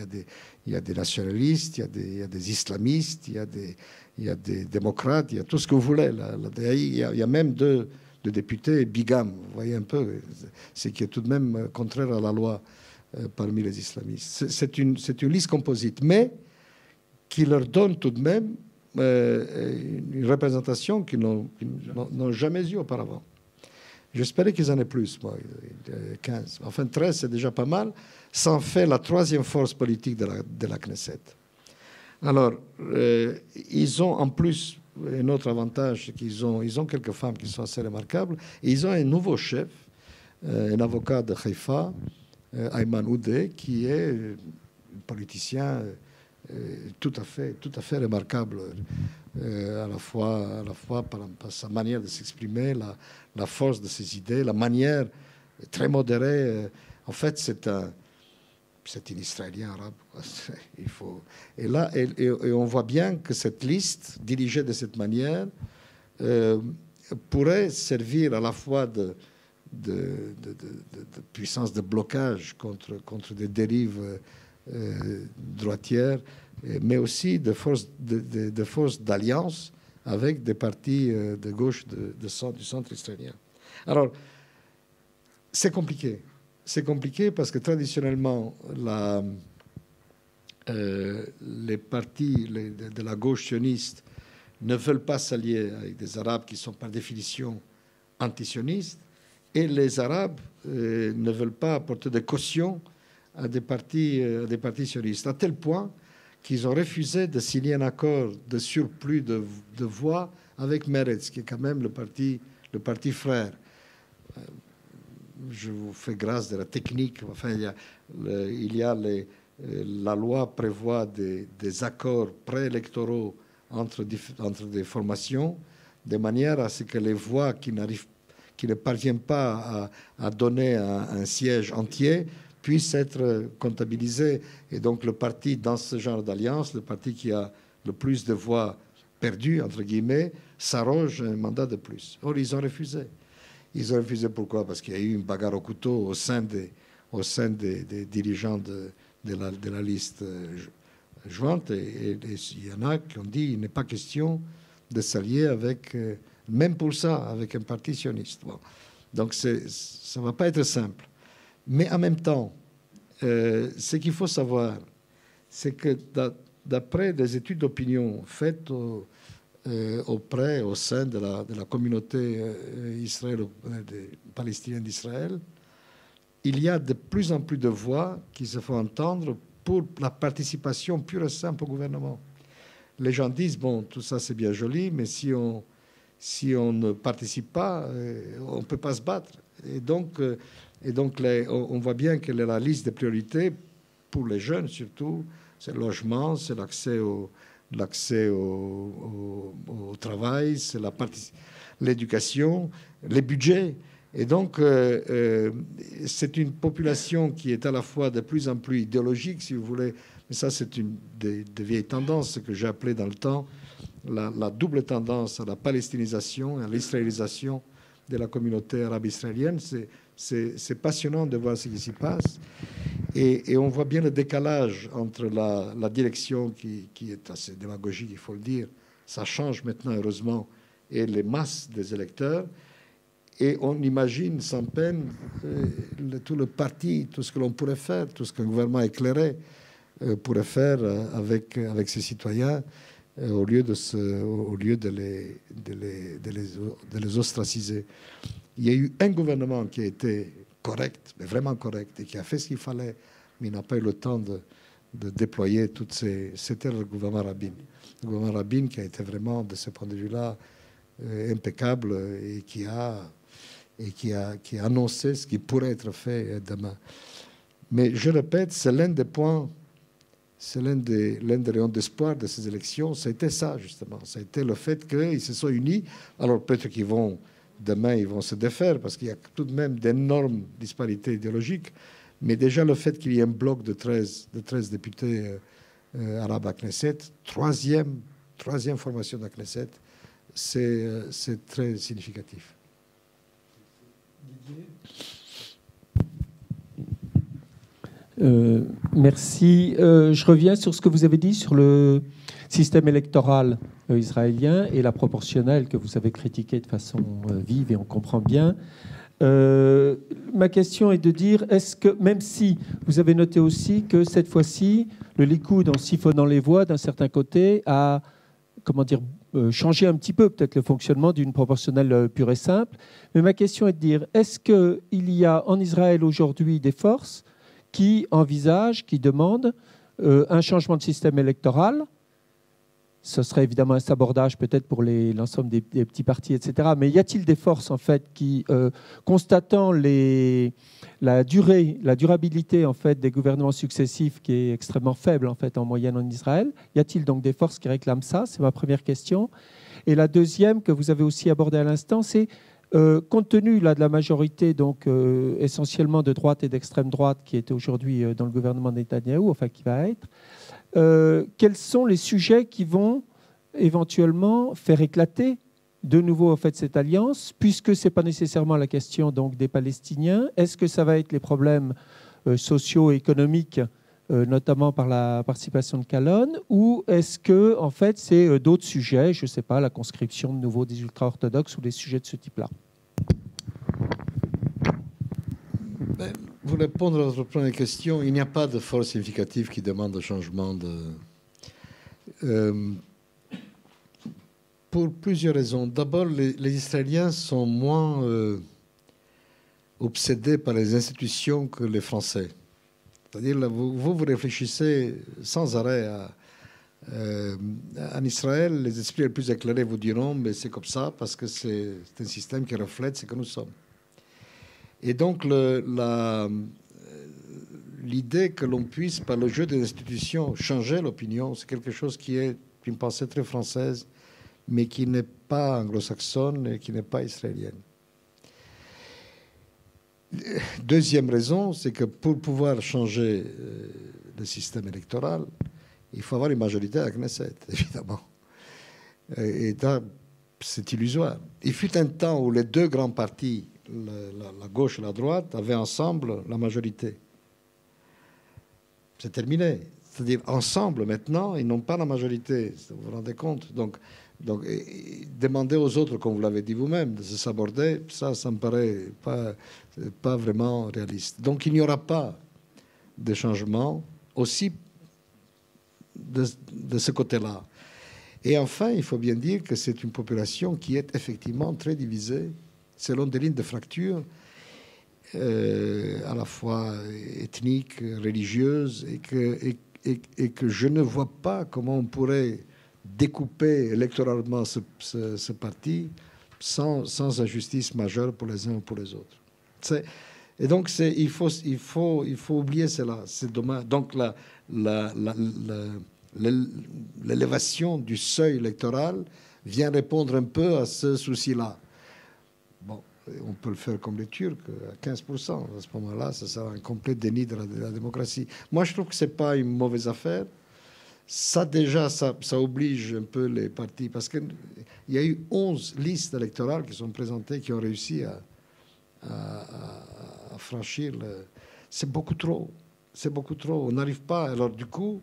y a des nationalistes, il y a des islamistes, il y a des démocrates, il y a tout ce que vous voulez. Il y a même deux députés bigames, vous voyez un peu, ce qui est tout de même contraire à la loi parmi les islamistes. C'est une liste composite, mais qui leur donne tout de même une représentation qu'ils n'ont jamais eue auparavant. J'espérais qu'ils en aient plus, moi, 15. Enfin, 13, c'est déjà pas mal. Ça en fait la troisième force politique de la Knesset. Alors, ils ont en plus un autre avantage, qu'ils ont quelques femmes qui sont assez remarquables, et ils ont un nouveau chef, un avocat de Haïfa, Ayman Oudeh, qui est un politicien tout à fait remarquable, à la fois par sa manière de s'exprimer, la force de ses idées, la manière très modérée. En fait, c'est un Israélien arabe. Et on voit bien que cette liste, dirigée de cette manière, pourrait servir à la fois de puissance de blocage contre des dérives droitières, mais aussi de force d'alliance avec des partis de gauche du centre israélien. Alors, c'est compliqué. C'est compliqué parce que traditionnellement, les partis de la gauche sioniste ne veulent pas s'allier avec des Arabes qui sont par définition antisionistes, et les Arabes ne veulent pas apporter de caution à des partis sionistes, à tel point qu'ils ont refusé de signer un accord de surplus de voix avec Meretz, qui est quand même le parti frère. Je vous fais grâce de la technique. Enfin, la loi prévoit des accords préélectoraux entre des formations, de manière à ce que les voix qui ne parviennent pas à donner un siège entier puissent être comptabilisées. Et donc le parti, dans ce genre d'alliance, le parti qui a le plus de voix perdues, entre guillemets, s'arroge un mandat de plus. Or, ils ont refusé. Ils ont refusé pourquoi? Parce qu'il y a eu une bagarre au couteau au sein des dirigeants de la liste jointe. Et il y en a qui ont dit qu'il n'est pas question de s'allier avec, même pour ça, avec un parti sioniste. Bon. Donc ça ne va pas être simple. Mais en même temps, ce qu'il faut savoir, c'est que d'après des études d'opinion faites au sein de la communauté palestinienne d'Israël, il y a de plus en plus de voix qui se font entendre pour la participation pure et simple au gouvernement. Les gens disent, bon, tout ça c'est bien joli, mais si on ne participe pas, on ne peut pas se battre. Et donc on voit bien que la liste des priorités, pour les jeunes surtout, c'est le logement, c'est l'accès au travail, c'est l'éducation, les budgets. Et donc, c'est une population qui est à la fois de plus en plus idéologique, si vous voulez, mais ça, c'est une des vieilles tendances, ce que j'ai appelé dans le temps la double tendance à la palestinisation et à l'israélisation de la communauté arabe israélienne. C'est passionnant de voir ce qui s'y passe. Et on voit bien le décalage entre la direction qui est assez démagogique, il faut le dire. Ça change maintenant, heureusement, et les masses des électeurs. Et on imagine sans peine tout le parti, tout ce que l'on pourrait faire, tout ce qu'un gouvernement éclairé pourrait faire avec ses citoyens au lieu de les ostraciser. Il y a eu un gouvernement qui a été correct, mais vraiment correct, et qui a fait ce qu'il fallait, mais il n'a pas eu le temps de déployer toutes ces... C'était le gouvernement Rabin. Le gouvernement Rabin qui a été vraiment, de ce point de vue-là, impeccable et qui a annoncé ce qui pourrait être fait demain. Mais je répète, c'est l'un des points, c'est l'un des rayons d'espoir de ces élections. Ça a été ça, justement. Ça a été le fait qu'ils se sont unis. Alors peut-être demain, ils vont se défaire parce qu'il y a tout de même d'énormes disparités idéologiques. Mais déjà, le fait qu'il y ait un bloc de 13 députés arabes à Knesset, troisième formation de la Knesset, c'est très significatif. Merci. Je reviens sur ce que vous avez dit sur le système électoral israélien et la proportionnelle que vous avez critiquée de façon vive, et on comprend bien. Ma question est de dire, est-ce que, même si vous avez noté aussi que cette fois-ci, le Likoud, en siphonnant les voix d'un certain côté, a changé un petit peu peut-être le fonctionnement d'une proportionnelle pure et simple. Mais ma question est de dire, est-ce qu'il y a en Israël aujourd'hui des forces qui envisagent, qui demandent un changement de système électoral? Ce serait évidemment un sabordage peut-être pour l'ensemble des petits partis, etc. Mais y a-t-il des forces en fait qui, constatant la durabilité en fait des gouvernements successifs qui est extrêmement faible en fait en moyenne en Israël, y a-t-il donc des forces qui réclament ça? C'est ma première question. Et la deuxième que vous avez aussi abordée à l'instant, c'est compte tenu là de la majorité donc essentiellement de droite et d'extrême droite qui est aujourd'hui dans le gouvernement de Netanyahou, enfin qui va être. Quels sont les sujets qui vont éventuellement faire éclater de nouveau en fait cette alliance, puisque ce n'est pas nécessairement la question donc des Palestiniens? Est-ce que ça va être les problèmes socio-économiques, notamment par la participation de Calonne, ou est-ce que en fait c'est d'autres sujets, je ne sais pas, la conscription de nouveau des ultra-orthodoxes ou des sujets de ce type-là? Pour répondre à votre première question, il n'y a pas de force significative qui demande un changement pour plusieurs raisons. D'abord, les Israéliens sont moins obsédés par les institutions que les Français. C'est-à-dire, vous réfléchissez sans arrêt en Israël, les esprits les plus éclairés vous diront, mais c'est comme ça parce que c'est un système qui reflète ce que nous sommes. Et donc, l'idée que l'on puisse, par le jeu des institutions, changer l'opinion, c'est quelque chose qui est une pensée très française, mais qui n'est pas anglo-saxonne et qui n'est pas israélienne. Deuxième raison, c'est que pour pouvoir changer le système électoral, il faut avoir une majorité à la Knesset, évidemment. Et là, c'est illusoire. Il fut un temps où les deux grands partis, la gauche et la droite, avaient ensemble la majorité. C'est terminé. C'est-à-dire, ensemble, maintenant, ils n'ont pas la majorité. Vous vous rendez compte? Donc, demander aux autres, comme vous l'avez dit vous-même, de se saborder, ça me paraît pas vraiment réaliste. Donc, il n'y aura pas de changement aussi de ce côté-là. Et enfin, il faut bien dire que c'est une population qui est effectivement très divisée selon des lignes de fracture à la fois ethniques, religieuses, et que je ne vois pas comment on pourrait découper électoralement ce parti sans injustice majeure pour les uns ou pour les autres. Et donc, il faut oublier cela. C'est dommage. Donc, l'élévation du seuil électoral vient répondre un peu à ce souci-là. Bon, on peut le faire comme les Turcs, à 15%. À ce moment-là, ça sera un complet déni de la démocratie. Moi, je trouve que ce n'est pas une mauvaise affaire. Ça, déjà, ça oblige un peu les partis, parce qu'il y a eu 11 listes électorales qui sont présentées, qui ont réussi à franchir c'est beaucoup trop. C'est beaucoup trop. On n'arrive pas. Alors, du coup,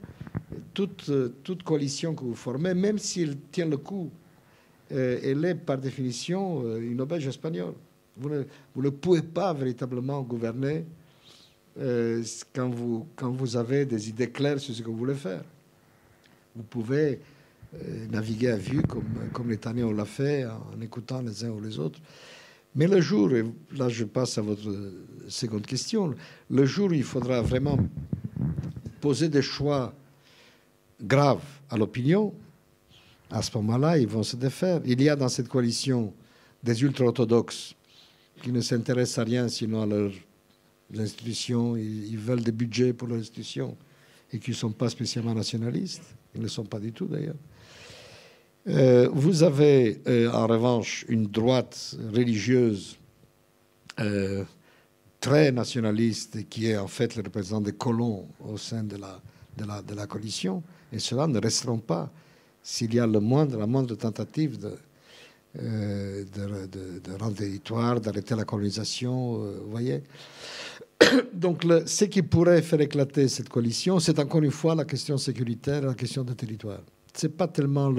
toute coalition que vous formez, même si elle tient le coup, elle est par définition une auberge espagnole. Vous ne pouvez pas véritablement gouverner quand vous avez des idées claires sur ce que vous voulez faire. Vous pouvez naviguer à vue comme les Netanyahou l'a fait en écoutant les uns ou les autres. Mais le jour, et là je passe à votre seconde question, le jour où il faudra vraiment poser des choix graves à l'opinion, à ce moment-là, ils vont se défaire. Il y a dans cette coalition des ultra-orthodoxes qui ne s'intéressent à rien sinon à leurs institutions. Ils veulent des budgets pour leurs institutions et qui ne sont pas spécialement nationalistes. Ils ne le sont pas du tout, d'ailleurs. Vous avez, en revanche, une droite religieuse très nationaliste qui est en fait le représentant des colons au sein de la coalition. Et cela ne resteront pas s'il y a la moindre tentative de rendre territoire, d'arrêter la colonisation, vous voyez. Donc, ce qui pourrait faire éclater cette coalition, c'est encore une fois la question sécuritaire, la question du territoire. Ce n'est pas tellement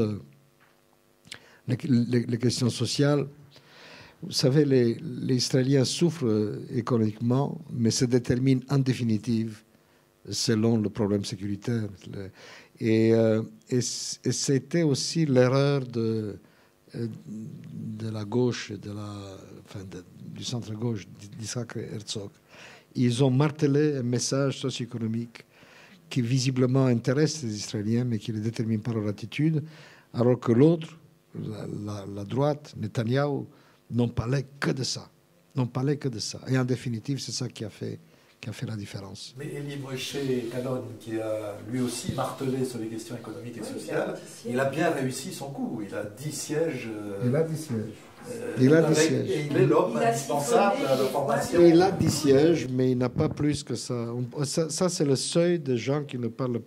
les questions sociales. Vous savez, les Israéliens souffrent économiquement, mais se déterminent en définitive selon le problème sécuritaire. Et c'était aussi l'erreur de la gauche, du centre-gauche d'Isaac Herzog. Ils ont martelé un message socio-économique qui visiblement intéresse les Israéliens, mais qui ne les détermine pas leur attitude, alors que l'autre, la droite, Netanyahou, n'ont parlé que de ça. N'ont parlé que de ça. Et en définitive, c'est ça qui a fait la différence. Mais Elie Moïse Calonne, qui a lui aussi martelé sur les questions économiques et sociales, il a bien réussi son coup. Il a 10 sièges. Il a 10 sièges. Il est l'homme indispensable à la formation. Il a 10 sièges, mais il n'a pas plus que ça. Ça, c'est le seuil des gens qui ne parlent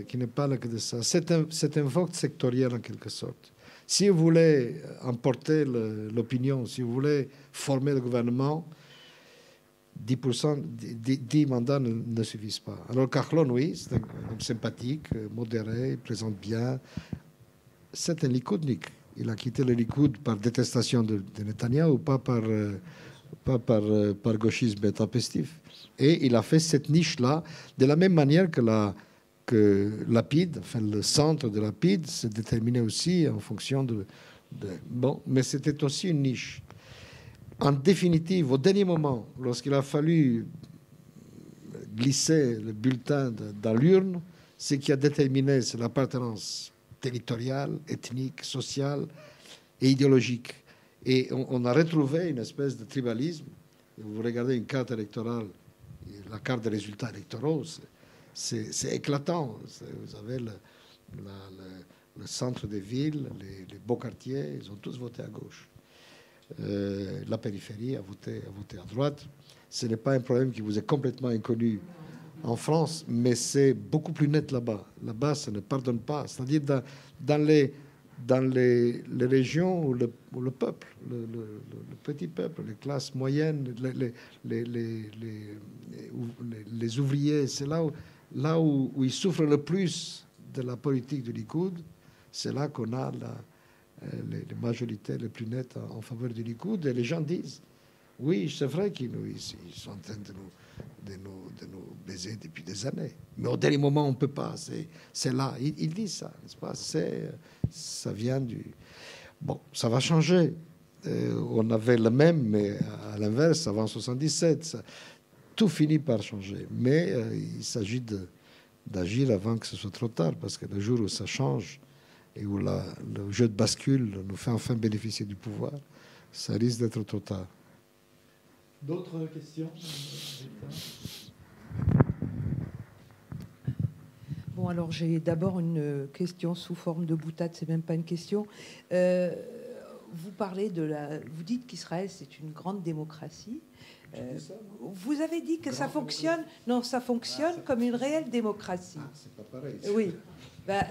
qui ne parlent que de ça. C'est un vote sectoriel en quelque sorte. Si vous voulez emporter l'opinion, si vous voulez former le gouvernement, 10 mandats ne suffisent pas. Alors Kahlon, oui, c'est un homme sympathique, modéré, il présente bien. C'est un Likoudnik. Il a quitté le Likoud par détestation de Netanyahou, pas par gauchisme intempestif. Et il a fait cette niche-là de la même manière que Lapid, enfin le centre de Lapid, se déterminait aussi en fonction bon, mais c'était aussi une niche. En définitive, au dernier moment, lorsqu'il a fallu glissé le bulletin dans l'urne, ce qui a déterminé, c'est l'appartenance territoriale, ethnique, sociale et idéologique. Et on a retrouvé une espèce de tribalisme. Vous regardez une carte électorale, la carte des résultats électoraux, c'est éclatant. Vous avez le centre des villes, les beaux quartiers, ils ont tous voté à gauche. La périphérie a voté à droite. Ce n'est pas un problème qui vous est complètement inconnu en France, mais c'est beaucoup plus net là-bas. Là-bas, ça ne pardonne pas. C'est-à-dire dans les régions où le peuple, le petit peuple, les classes moyennes, les ouvriers, c'est là où ils souffrent le plus de la politique du Likoud. C'est là qu'on a les majorités les plus nettes en faveur du Likoud. Et les gens disent, oui, c'est vrai qu'ils sont en train de nous baiser depuis des années. Mais au dernier moment, on ne peut pas. C'est là. Ils disent ça, n'est-ce pas? Ça vient du... Bon, ça va changer. On avait le même, mais à l'inverse, avant 77. Tout finit par changer. Mais il s'agit d'agir avant que ce soit trop tard, parce que le jour où ça change et où le jeu de bascule nous fait enfin bénéficier du pouvoir, ça risque d'être trop tard. D'autres questions? Bon, alors j'ai d'abord une question sous forme de boutade, c'est même pas une question. Vous parlez vous dites qu'Israël c'est une grande démocratie. Vous avez dit que ça fonctionne. Non, ça fonctionne comme une réelle démocratie. C'est pas pareil. Oui,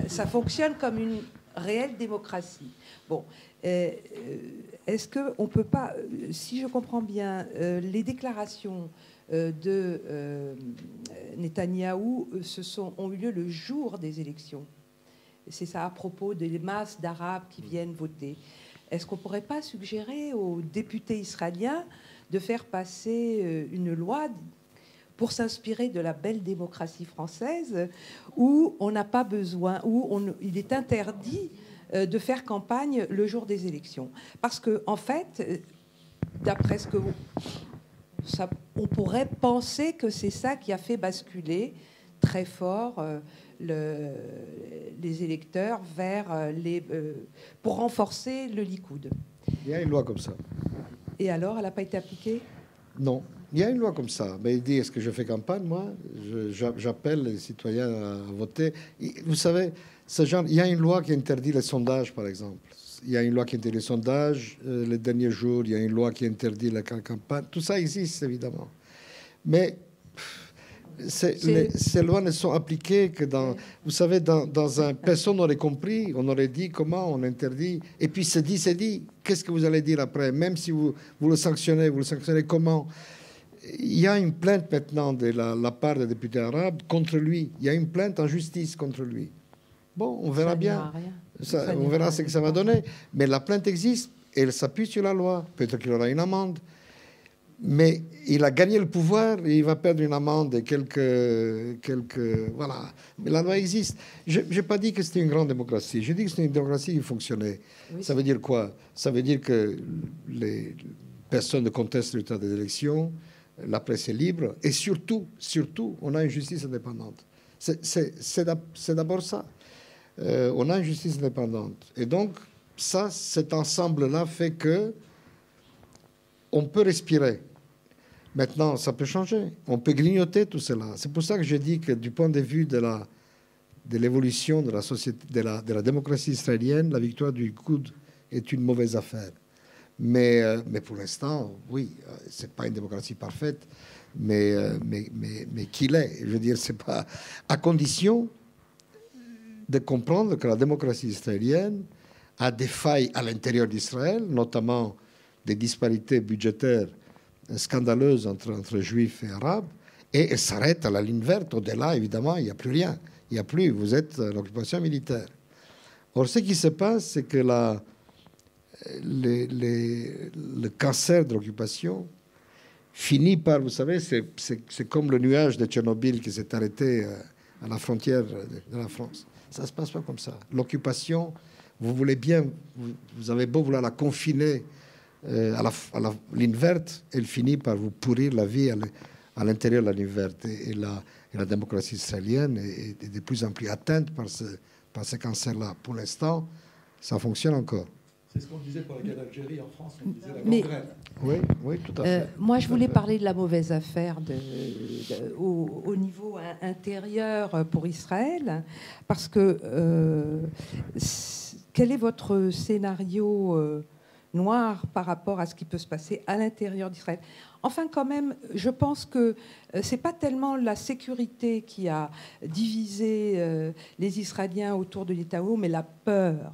ça fonctionne comme une réelle démocratie. Bon, est-ce que on peut pas, si je comprends bien, les déclarations de Netanyahou ont eu lieu le jour des élections. C'est ça à propos des masses d'Arabes qui viennent voter. Est-ce qu'on ne pourrait pas suggérer aux députés israéliens de faire passer une loi pour s'inspirer de la belle démocratie française où on n'a pas besoin, il est interdit de faire campagne le jour des élections? Parce que, en fait, d'après ce que on pourrait penser que c'est ça qui a fait basculer très fort les électeurs vers pour renforcer le Likoud. Il y a une loi comme ça. Et alors, elle n'a pas été appliquée? Non. Il y a une loi comme ça. Mais il dit, est-ce que je fais campagne, moi? J'appelle les citoyens à voter. Vous savez, il y a une loi qui interdit les sondages, par exemple. Il y a une loi qui interdit les sondages. Les derniers jours, il y a une loi qui interdit la campagne. Tout ça existe, évidemment. Mais ces lois ne sont appliquées que dans... Vous savez, dans un... Personne n'aurait compris. On aurait dit comment on interdit. Et puis c'est dit. Qu'est-ce que vous allez dire après? Même si vous le sanctionnez comment? Il y a une plainte maintenant de la part des députés arabes contre lui. Il y a une plainte en justice contre lui. Bon, on verra bien. On verra ce que ça va donner. Mais la plainte existe et elle s'appuie sur la loi. Peut-être qu'il aura une amende. Mais il a gagné le pouvoir et il va perdre une amende et quelques... Voilà. Mais la loi existe. Je n'ai pas dit que c'était une grande démocratie. Je dis que c'était une démocratie qui fonctionnait. Oui. Ça veut dire quoi? Ça veut dire que les personnes ne contestent le résultat des élections, la presse est libre et surtout, on a une justice indépendante. C'est d'abord ça. On a une justice indépendante. Et donc, cet ensemble-là fait que on peut respirer. Maintenant, ça peut changer. On peut grignoter tout cela. C'est pour ça que je dis que du point de vue de l'évolution de la société, de la démocratie israélienne, la victoire du Likoud est une mauvaise affaire. Mais pour l'instant, oui, c'est pas une démocratie parfaite, mais qu'il est. Je veux dire, c'est pas à condition de comprendre que la démocratie israélienne a des failles à l'intérieur d'Israël, notamment des disparités budgétaires scandaleuses entre juifs et arabes, et elle s'arrête à la ligne verte. Au-delà, évidemment, il n'y a plus rien. Il n'y a plus, vous êtes l'occupation militaire. Or, ce qui se passe, c'est que le cancer de l'occupation finit par, vous savez, c'est comme le nuage de Tchernobyl qui s'est arrêté à la frontière de la France. Ça ne se passe pas comme ça. L'occupation, vous voulez bien, vous avez beau vouloir la confiner à la ligne verte, elle finit par vous pourrir la vie à l'intérieur de la ligne verte. Et la démocratie israélienne est de plus en plus atteinte par ce cancer-là. Pour l'instant, ça fonctionne encore. C'est ce qu'on disait pour la guerre d'Algérie en France, on disait la Mais- gangrène. Oui, tout à fait. Moi, je Tout à voulais fait. parler de la mauvaise affaire au niveau intérieur pour Israël, parce que quel est votre scénario noir par rapport à ce qui peut se passer à l'intérieur d'Israël? Enfin, quand même, je pense que c'est pas tellement la sécurité qui a divisé les Israéliens autour de Netanyahou, mais la peur.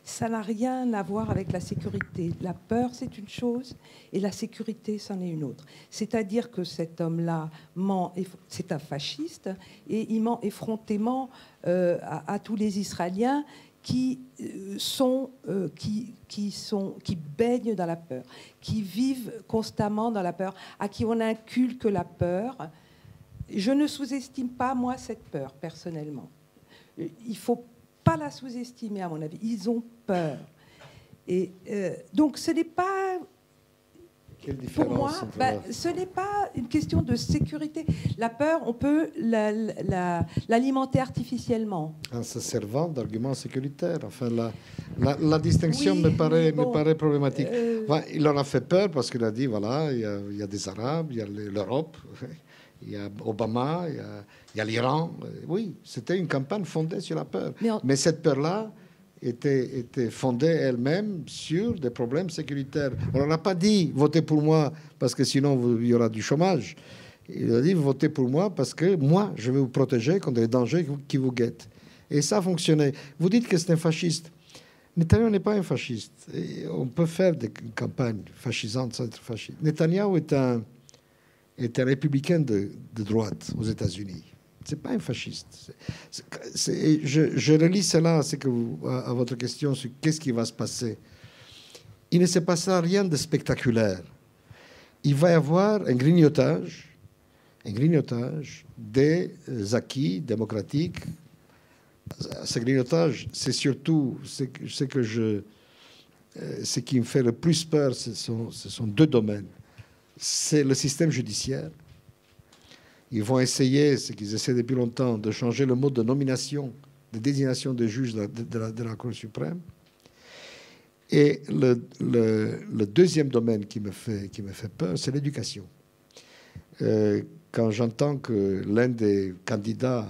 Ça n'a rien à voir avec la sécurité. La peur, c'est une chose, et la sécurité, c'en est une autre. C'est-à-dire que cet homme-là ment, c'est un fasciste, et il ment effrontément à tous les Israéliens qui baignent dans la peur, qui vivent constamment dans la peur, à qui on inculque la peur. Je ne sous-estime pas, moi, cette peur, personnellement. Il faut pas la sous-estimer, à mon avis. Ils ont peur. Et donc, ce n'est pas... Quelle Pour moi, différence entre ce n'est pas une question de sécurité. La peur, on peut l'alimenter artificiellement. en se servant d'arguments sécuritaires. Enfin, la distinction Oui, me paraît bon, problématique. Enfin, il en a fait peur parce qu'il a dit, voilà, il y a des Arabes, il y a l'Europe, il y a Obama, il y a l'Iran. Oui, c'était une campagne fondée sur la peur. Mais cette peur-là était fondée elle-même sur des problèmes sécuritaires. On n'en a pas dit, votez pour moi parce que sinon il y aura du chômage. Il a dit, votez pour moi parce que moi, je vais vous protéger contre les dangers qui vous guettent. Et ça a fonctionné. Vous dites que c'est un fasciste. Netanyahou n'est pas un fasciste. Et on peut faire des campagnes fascisantes sans être fasciste. Netanyahou est un républicain de droite aux États-Unis. C'est pas un fasciste. Je relis cela à votre question sur qu'est-ce qui va se passer. Il ne se passera rien de spectaculaire. Il va y avoir un grignotage des acquis démocratiques. Ce grignotage, c'est surtout ce qui me fait le plus peur, ce sont deux domaines. C'est le système judiciaire. Ils vont essayer, ce qu'ils essaient depuis longtemps, de changer le mode de nomination, de désignation des juges de la Cour suprême. Et le deuxième domaine qui me fait peur, c'est l'éducation. Quand j'entends que l'un des candidats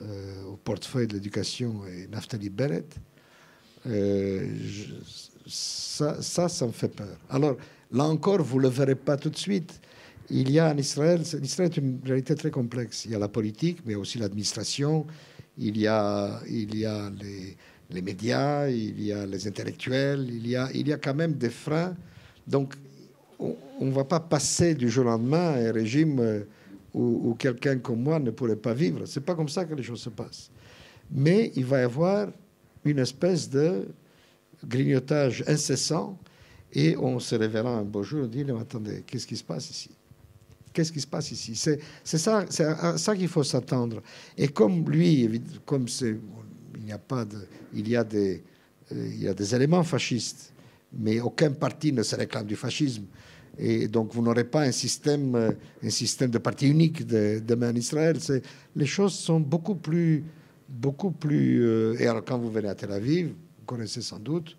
au portefeuille de l'éducation est Naftali Bennett, ça me fait peur. Alors, là encore, vous ne le verrez pas tout de suite. Il y a en Israël, l'Israël est une réalité très complexe. Il y a la politique, mais aussi l'administration. Il y a les médias, il y a les intellectuels. Il y a quand même des freins. Donc, on ne va pas passer du jour au lendemain à un régime où quelqu'un comme moi ne pourrait pas vivre. C'est pas comme ça que les choses se passent. Mais il va y avoir une espèce de grignotage incessant et on se réveillera un beau jour et dit, mais attendez, qu'est-ce qui se passe ici? Qu'est-ce qui se passe ici? C'est à ça qu'il faut s'attendre. Et comme lui, il y a des éléments fascistes, mais aucun parti ne se réclame du fascisme. Et donc, vous n'aurez pas un système de parti unique demain en Israël. Les choses sont beaucoup plus. Et alors, quand vous venez à Tel Aviv, vous connaissez sans doute,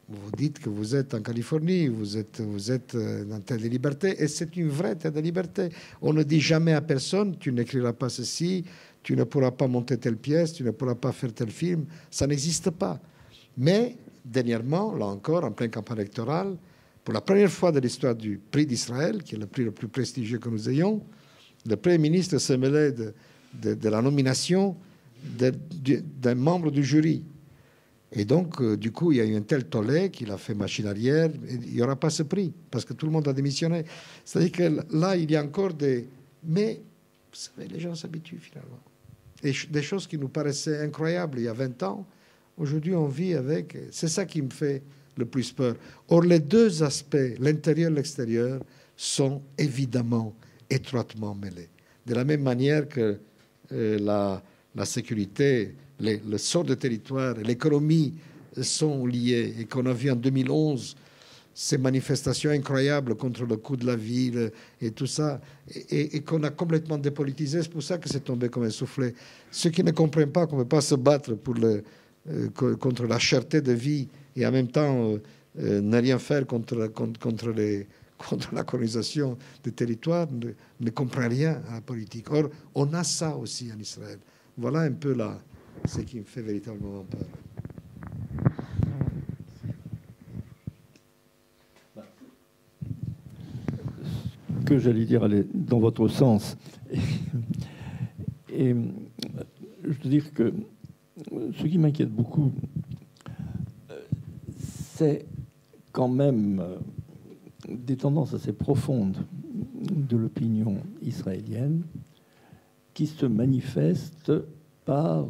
vous dites que vous êtes en Californie, vous êtes dans Terre de Liberté, et c'est une vraie Terre de Liberté. On ne dit jamais à personne, tu n'écriras pas ceci, tu ne pourras pas monter telle pièce, tu ne pourras pas faire tel film. Ça n'existe pas. Mais, dernièrement, là encore, en pleine campagne électorale, pour la première fois de l'histoire du prix d'Israël, qui est le prix le plus prestigieux que nous ayons, le Premier ministre se mêlait de la nomination d'un membre du jury. Et donc, du coup, il y a eu un tel tollé qu'il a fait machine arrière. Il n'y aura pas ce prix, parce que tout le monde a démissionné. C'est-à-dire que là, il y a encore des... Mais, vous savez, les gens s'habituent finalement. Et des choses qui nous paraissaient incroyables il y a 20 ans, aujourd'hui, on vit avec... C'est ça qui me fait le plus peur. Or, les deux aspects, l'intérieur et l'extérieur, sont évidemment étroitement mêlés. De la même manière que la sécurité... le sort de territoire et l'économie sont liés et qu'on a vu en 2011 ces manifestations incroyables contre le coût de la vie et tout ça, et qu'on a complètement dépolitisé. C'est pour ça que c'est tombé comme un soufflet. Ceux qui ne comprennent pas qu'on ne peut pas se battre contre la cherté de vie et en même temps ne rien faire contre la colonisation des territoires ne comprennent rien à la politique. Or, on a ça aussi en Israël. Voilà un peu là ce qui me fait véritablement peur. Que j'allais dire aller dans votre sens. Et je veux dire que ce qui m'inquiète beaucoup, c'est quand même des tendances assez profondes de l'opinion israélienne qui se manifestent par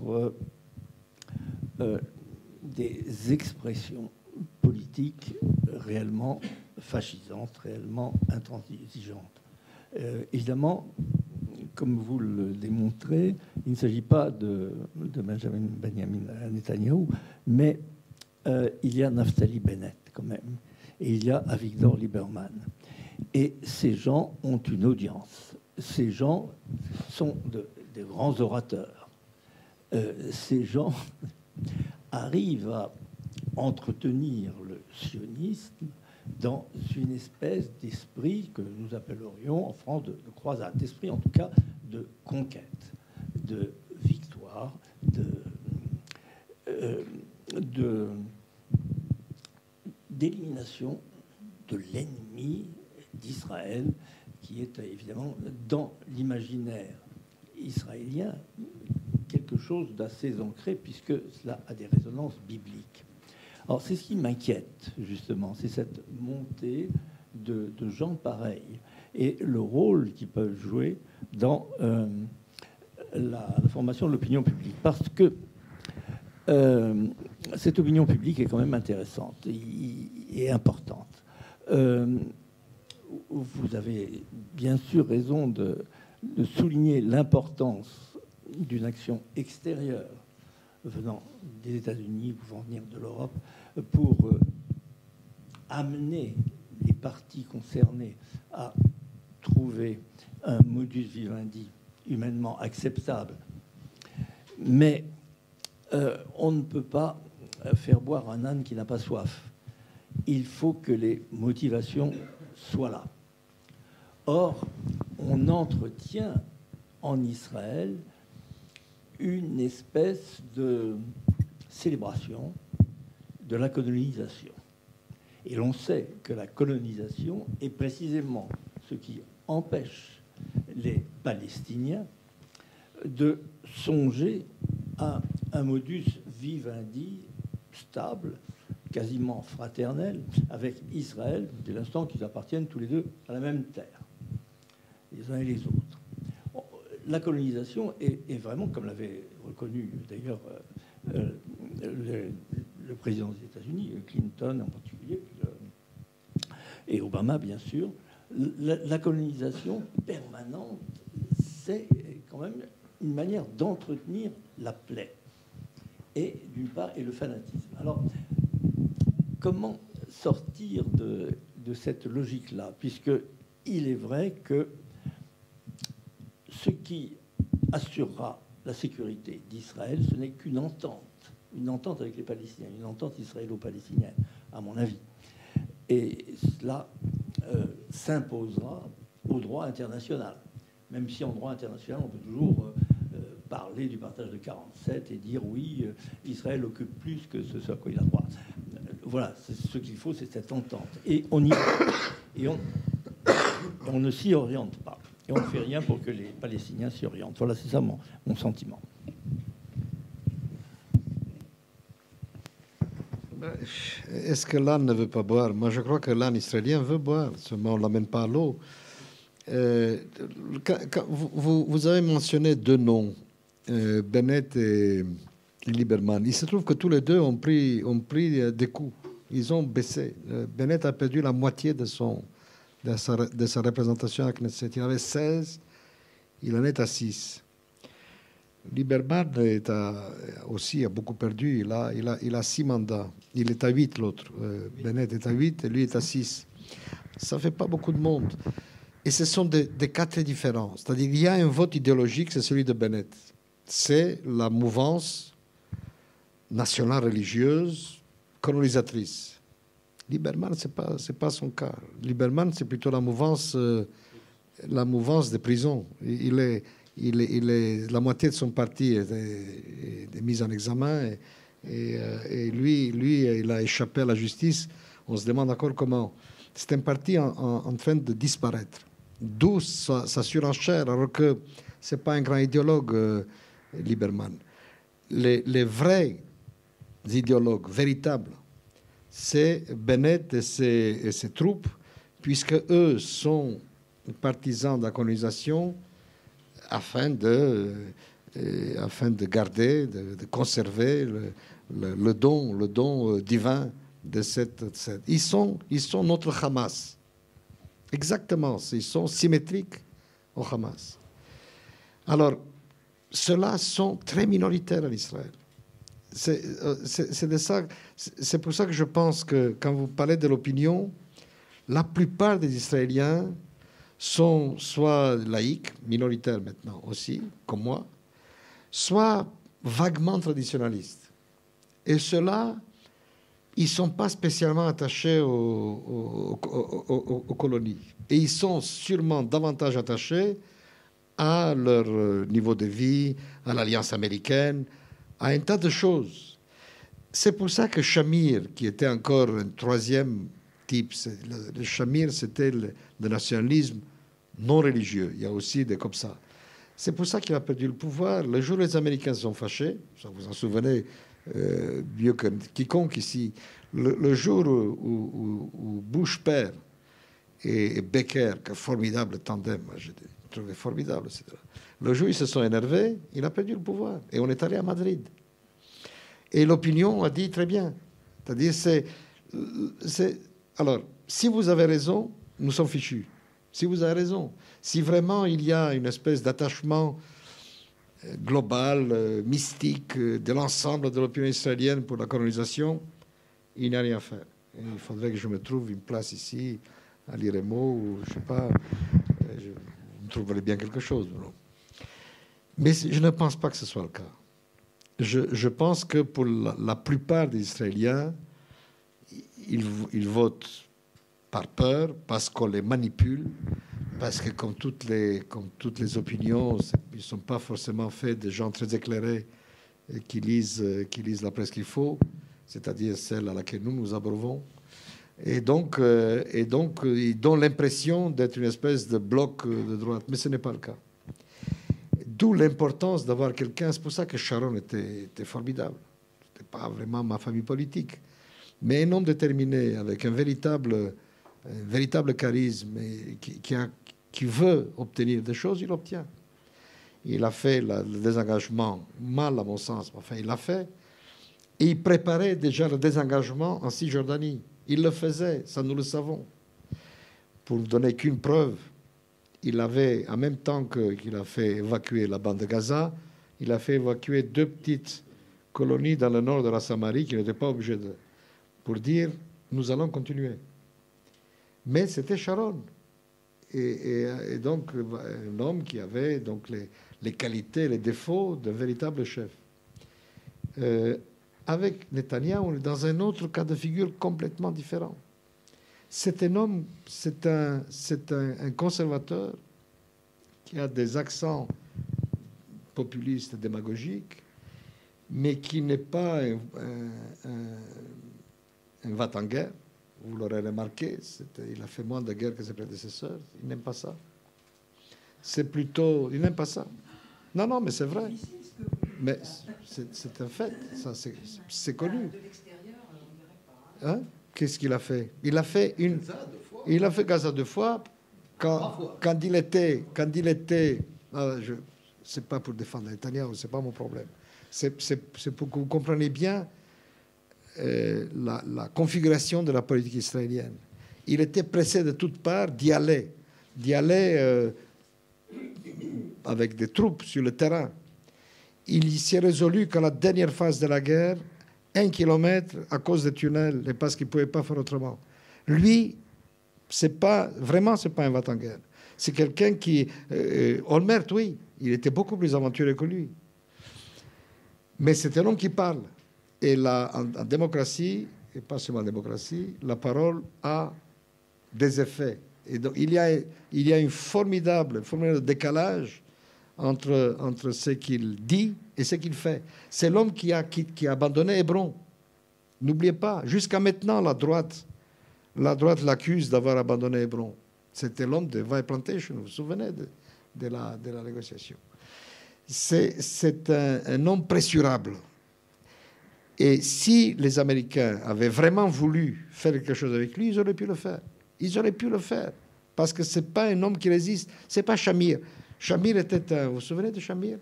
des expressions politiques réellement fascisantes, réellement intransigeantes. Évidemment, comme vous le démontrez, il ne s'agit pas de Benjamin Netanyahou, mais il y a Naftali Bennett quand même, et il y a Avigdor Lieberman. Et ces gens ont une audience. Ces gens sont des grands orateurs. Ces gens arrivent à entretenir le sionisme dans une espèce d'esprit que nous appellerions en France de croisade, d'esprit en tout cas de conquête, de victoire, d'élimination de l'ennemi d'Israël, qui est évidemment dans l'imaginaire israélien quelque chose d'assez ancré, puisque cela a des résonances bibliques. Alors c'est ce qui m'inquiète, justement, c'est cette montée de gens pareils et le rôle qu'ils peuvent jouer dans la formation de l'opinion publique. Parce que cette opinion publique est quand même intéressante et importante. Vous avez bien sûr raison de souligner l'importance d'une action extérieure venant des États-Unis, pouvant venir de l'Europe, pour amener les parties concernées à trouver un modus vivendi humainement acceptable. Mais on ne peut pas faire boire un âne qui n'a pas soif. Il faut que les motivations soient là. Or, on entretient en Israël une espèce de célébration de la colonisation. Et l'on sait que la colonisation est précisément ce qui empêche les Palestiniens de songer à un modus vivendi stable, quasiment fraternel, avec Israël, dès l'instant qu'ils appartiennent tous les deux à la même terre, les uns et les autres. La colonisation est vraiment, comme l'avait reconnu d'ailleurs le président des États-Unis, Clinton en particulier, et Obama bien sûr, la colonisation permanente, c'est quand même une manière d'entretenir la plaie, et d'une part, et le fanatisme. Alors, comment sortir de cette logique-là, puisqu'il est vrai que ce qui assurera la sécurité d'Israël, ce n'est qu'une entente avec les Palestiniens, une entente israélo-palestinienne, à mon avis. Et cela s'imposera au droit international, même si en droit international, on peut toujours parler du partage de 47 et dire oui, Israël occupe plus que ce à quoi il a droit. Voilà, ce qu'il faut, c'est cette entente. Et on ne s'y oriente pas. Et on ne fait rien pour que les Palestiniens s'y orientent. Voilà, c'est ça mon sentiment. Est-ce que l'âne ne veut pas boire? Moi, je crois que l'âne israélien veut boire, seulement on ne l'amène pas à l'eau. Vous avez mentionné deux noms, Bennett et Lieberman. Il se trouve que tous les deux ont pris des coups. Ils ont baissé. Bennett a perdu la moitié de sa représentation à Knesset. Il avait 16, il en est à 6. Lieberman aussi a beaucoup perdu. Il a 6 mandats. Il est à 8, l'autre. Bennett est à 8 et lui est à 6. Ça ne fait pas beaucoup de monde. Et ce sont des cas très différents. C'est-à-dire qu'il y a un vote idéologique, c'est celui de Bennett. C'est la mouvance nationale religieuse colonisatrice. Lieberman, ce n'est pas son cas. Lieberman, c'est plutôt la mouvance des prisons. La moitié de son parti est mise en examen et lui, il a échappé à la justice. On se demande encore comment. C'est un parti en train de disparaître. D'où sa surenchère, alors que ce n'est pas un grand idéologue, Lieberman. Les vrais idéologues, véritables, c'est Bennett et ses troupes, puisque eux sont partisans de la colonisation afin de garder, de conserver le don divin de cette. Ils sont notre Hamas. Exactement, ils sont symétriques au Hamas. Alors, ceux-là sont très minoritaires en Israël. C'est pour ça que je pense que quand vous parlez de l'opinion, la plupart des Israéliens sont soit laïcs, minoritaires maintenant aussi, comme moi, soit vaguement traditionnalistes. Et ceux-là, ils ne sont pas spécialement attachés aux colonies. Et ils sont sûrement davantage attachés à leur niveau de vie, à l'alliance américaine, à un tas de choses. C'est pour ça que Shamir, qui était encore un troisième type, le Shamir, c'était le nationalisme non religieux. Il y a aussi des comme ça. C'est pour ça qu'il a perdu le pouvoir. Le jour où les Américains se sont fâchés, ça vous en souvenez mieux que quiconque ici, le jour où Bush père et Becker, quel formidable tandem, j'ai trouvé formidable, etc. Le jour où ils se sont énervés, il a perdu le pouvoir. Et on est allé à Madrid. Et l'opinion a dit très bien. C'est-à-dire, alors, si vous avez raison, nous sommes fichus. Si vous avez raison. Si vraiment il y a une espèce d'attachement global, mystique, de l'ensemble de l'opinion israélienne pour la colonisation, il n'y a rien à faire. Et il faudrait que je me trouve une place ici, à l'IREMO, ou je ne sais pas, vous me trouverez bien quelque chose. Mais je ne pense pas que ce soit le cas. Je pense que pour la plupart des Israéliens, ils votent par peur, parce qu'on les manipule, parce que comme toutes les opinions, ils ne sont pas forcément faits de gens très éclairés qui lisent la presse qu'il faut, c'est-à-dire celle à laquelle nous abreuvons. Et donc, ils donnent l'impression d'être une espèce de bloc de droite, mais ce n'est pas le cas. D'où l'importance d'avoir quelqu'un. C'est pour ça que Sharon était formidable. Ce n'était pas vraiment ma famille politique, mais un homme déterminé, avec un véritable charisme et qui veut obtenir des choses, il obtient. Il a fait le désengagement, mal à mon sens, enfin il l'a fait. Et il préparait déjà le désengagement en Cisjordanie. Il le faisait, ça nous le savons. Pour ne donner qu'une preuve, il avait, en même temps qu'il a fait évacuer la bande de Gaza, il a fait évacuer 2 petites colonies dans le nord de la Samarie qui n'étaient pas obligées de... pour dire, nous allons continuer. Mais c'était Sharon. Et donc, un homme qui avait donc les qualités, les défauts d'un véritable chef. Avec Netanyahou, on est dans un autre cas de figure complètement différent. C'est un homme, c'est un conservateur qui a des accents populistes, démagogiques, mais qui n'est pas un va-t-en-guerre. Vous l'aurez remarqué, il a fait moins de guerre que ses prédécesseurs. Il n'aime pas ça. C'est plutôt... Il n'aime pas ça. Non, mais c'est vrai. Mais c'est un fait. Ça, c'est connu. Hein? Qu'est-ce qu'il a fait? Il a fait Gaza 2 fois. Quand il était... c'est pas pour défendre Netanyahou, c'est pas mon problème. C'est pour que vous compreniez bien la configuration de la politique israélienne. Il était pressé de toutes parts d'y aller avec des troupes sur le terrain. il s'est résolu qu'à la dernière phase de la guerre, 1 kilomètre à cause des tunnels et parce qu'il ne pouvait pas faire autrement. Lui, c'est pas un va-t-en-guerre. C'est quelqu'un qui... Olmert, oui, il était beaucoup plus aventureux que lui. Mais c'est un homme qui parle. Et là, en démocratie, et pas seulement en démocratie, la parole a des effets. Et donc, il y a un formidable décalage entre ce qu'il dit et ce qu'il fait. C'est l'homme qui a abandonné Hébron. N'oubliez pas, jusqu'à maintenant, la droite l'accuse d'avoir abandonné Hébron. C'était l'homme de Vai Plantation, vous vous souvenez de la négociation. C'est un homme pressurable. Et si les Américains avaient vraiment voulu faire quelque chose avec lui, ils auraient pu le faire. Ils auraient pu le faire. Parce que ce n'est pas un homme qui résiste. Ce n'est pas Shamir. Shamir était vous vous souvenez de Shamir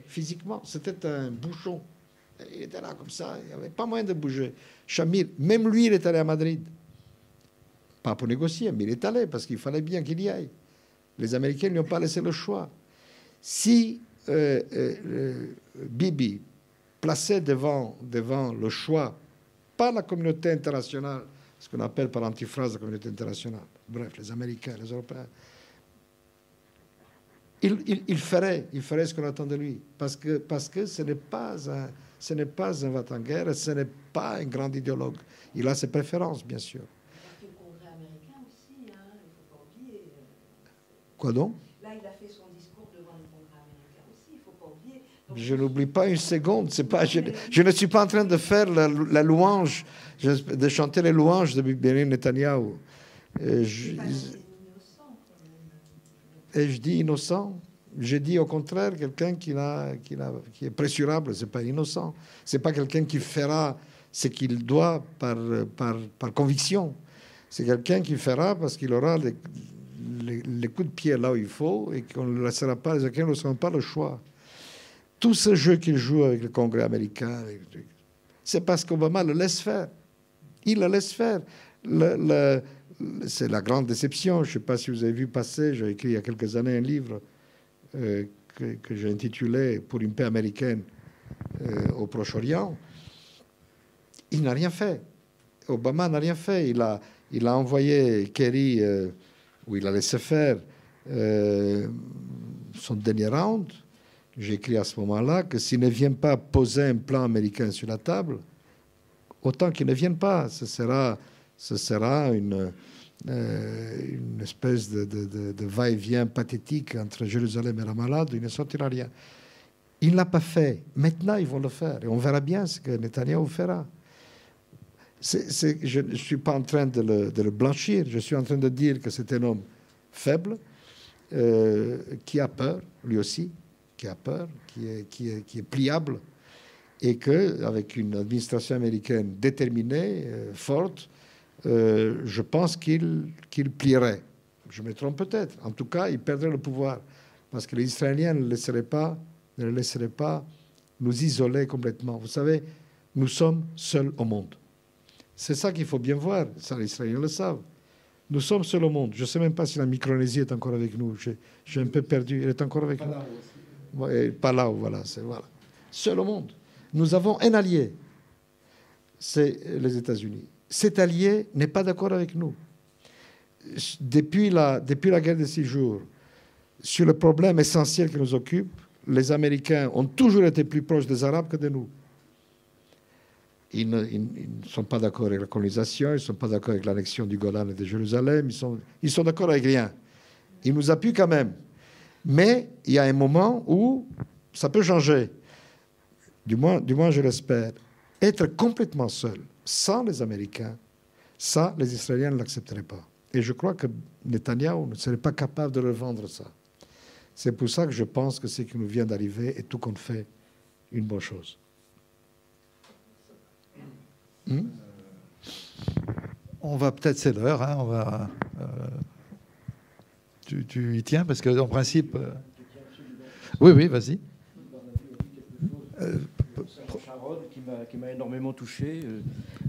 physiquement, c'était un bouchon. Il était là comme ça, il n'y avait pas moyen de bouger. Shamir, même lui, il est allé à Madrid. Pas pour négocier, mais il est allé parce qu'il fallait bien qu'il y aille. Les Américains ne lui ont pas laissé le choix. Si Bibi plaçait devant le choix, pas la communauté internationale, ce qu'on appelle par antiphrase la communauté internationale, bref, les Américains, les Européens, il ferait ce qu'on attend de lui. Parce que ce n'est pas un va-t-en-guerre, ce n'est pas un grand idéologue. Il a ses préférences, bien sûr. Le Congrès américain aussi, il ne faut pas oublier. Quoi donc? Là, il a fait son discours devant le Congrès américain aussi, il ne faut pas oublier. Donc, je n'oublie pas une seconde. Je ne suis pas en train de faire la louange, de chanter les louanges de Benjamin Netanyahu. Et je dis innocent. Je dis au contraire quelqu'un qui est pressurable. C'est pas innocent. C'est pas quelqu'un qui fera ce qu'il doit par conviction. C'est quelqu'un qui fera parce qu'il aura les coups de pied là où il faut et qu'on ne laissera pas, les Américains ne laisseront pas le choix. Tout ce jeu qu'il joue avec le Congrès américain, c'est parce qu'Obama le laisse faire. Il le laisse faire. C'est la grande déception. Je ne sais pas si vous avez vu passer, j'ai écrit il y a quelques années un livre que j'ai intitulé « Pour une paix américaine au Proche-Orient ». Il n'a rien fait. Obama n'a rien fait. Il a envoyé Kerry, où il a laissé faire son dernier round. J'ai écrit à ce moment-là que s'il ne vient pas poser un plan américain sur la table, autant qu'il ne vienne pas. Ce sera une espèce de va-et-vient pathétique entre Jérusalem et Ramallah, il ne sortira rien. Il ne l'a pas fait. Maintenant, ils vont le faire. Et on verra bien ce que Netanyahou fera. Je ne suis pas en train de le blanchir. Je suis en train de dire que c'est un homme faible, qui a peur, lui aussi, qui a peur, qui est pliable, et qu'avec une administration américaine déterminée, forte, je pense qu'il plierait. Je me trompe peut-être. En tout cas, il perdrait le pouvoir. Parce que les Israéliens ne le laisseraient pas nous isoler complètement. Vous savez, nous sommes seuls au monde. C'est ça qu'il faut bien voir. Ça, les Israéliens le savent. Nous sommes seuls au monde. Je ne sais même pas si la Micronésie est encore avec nous. J'ai un peu perdu. Elle est encore avec nous. Palau, voilà. Seul au monde. Nous avons un allié. C'est les États-Unis. Cet allié n'est pas d'accord avec nous. Depuis la guerre des 6 jours, sur le problème essentiel qui nous occupe, les Américains ont toujours été plus proches des Arabes que de nous. Ils ne sont pas d'accord avec la colonisation, ils ne sont pas d'accord avec l'annexion du Golan et de Jérusalem, ils sont d'accord avec rien. Ils nous appuient quand même. Mais il y a un moment où ça peut changer. Du moins je l'espère. Être complètement seul, sans les Américains, ça, les Israéliens ne l'accepteraient pas. Et je crois que Netanyahou ne serait pas capable de leur vendre ça. C'est pour ça que je pense que ce qui nous vient d'arriver est tout compte fait une bonne chose. On va peut-être, c'est l'heure, hein, on va... tu y tiens, parce qu'en principe... Oui, vas-y. Qui m'a énormément touché.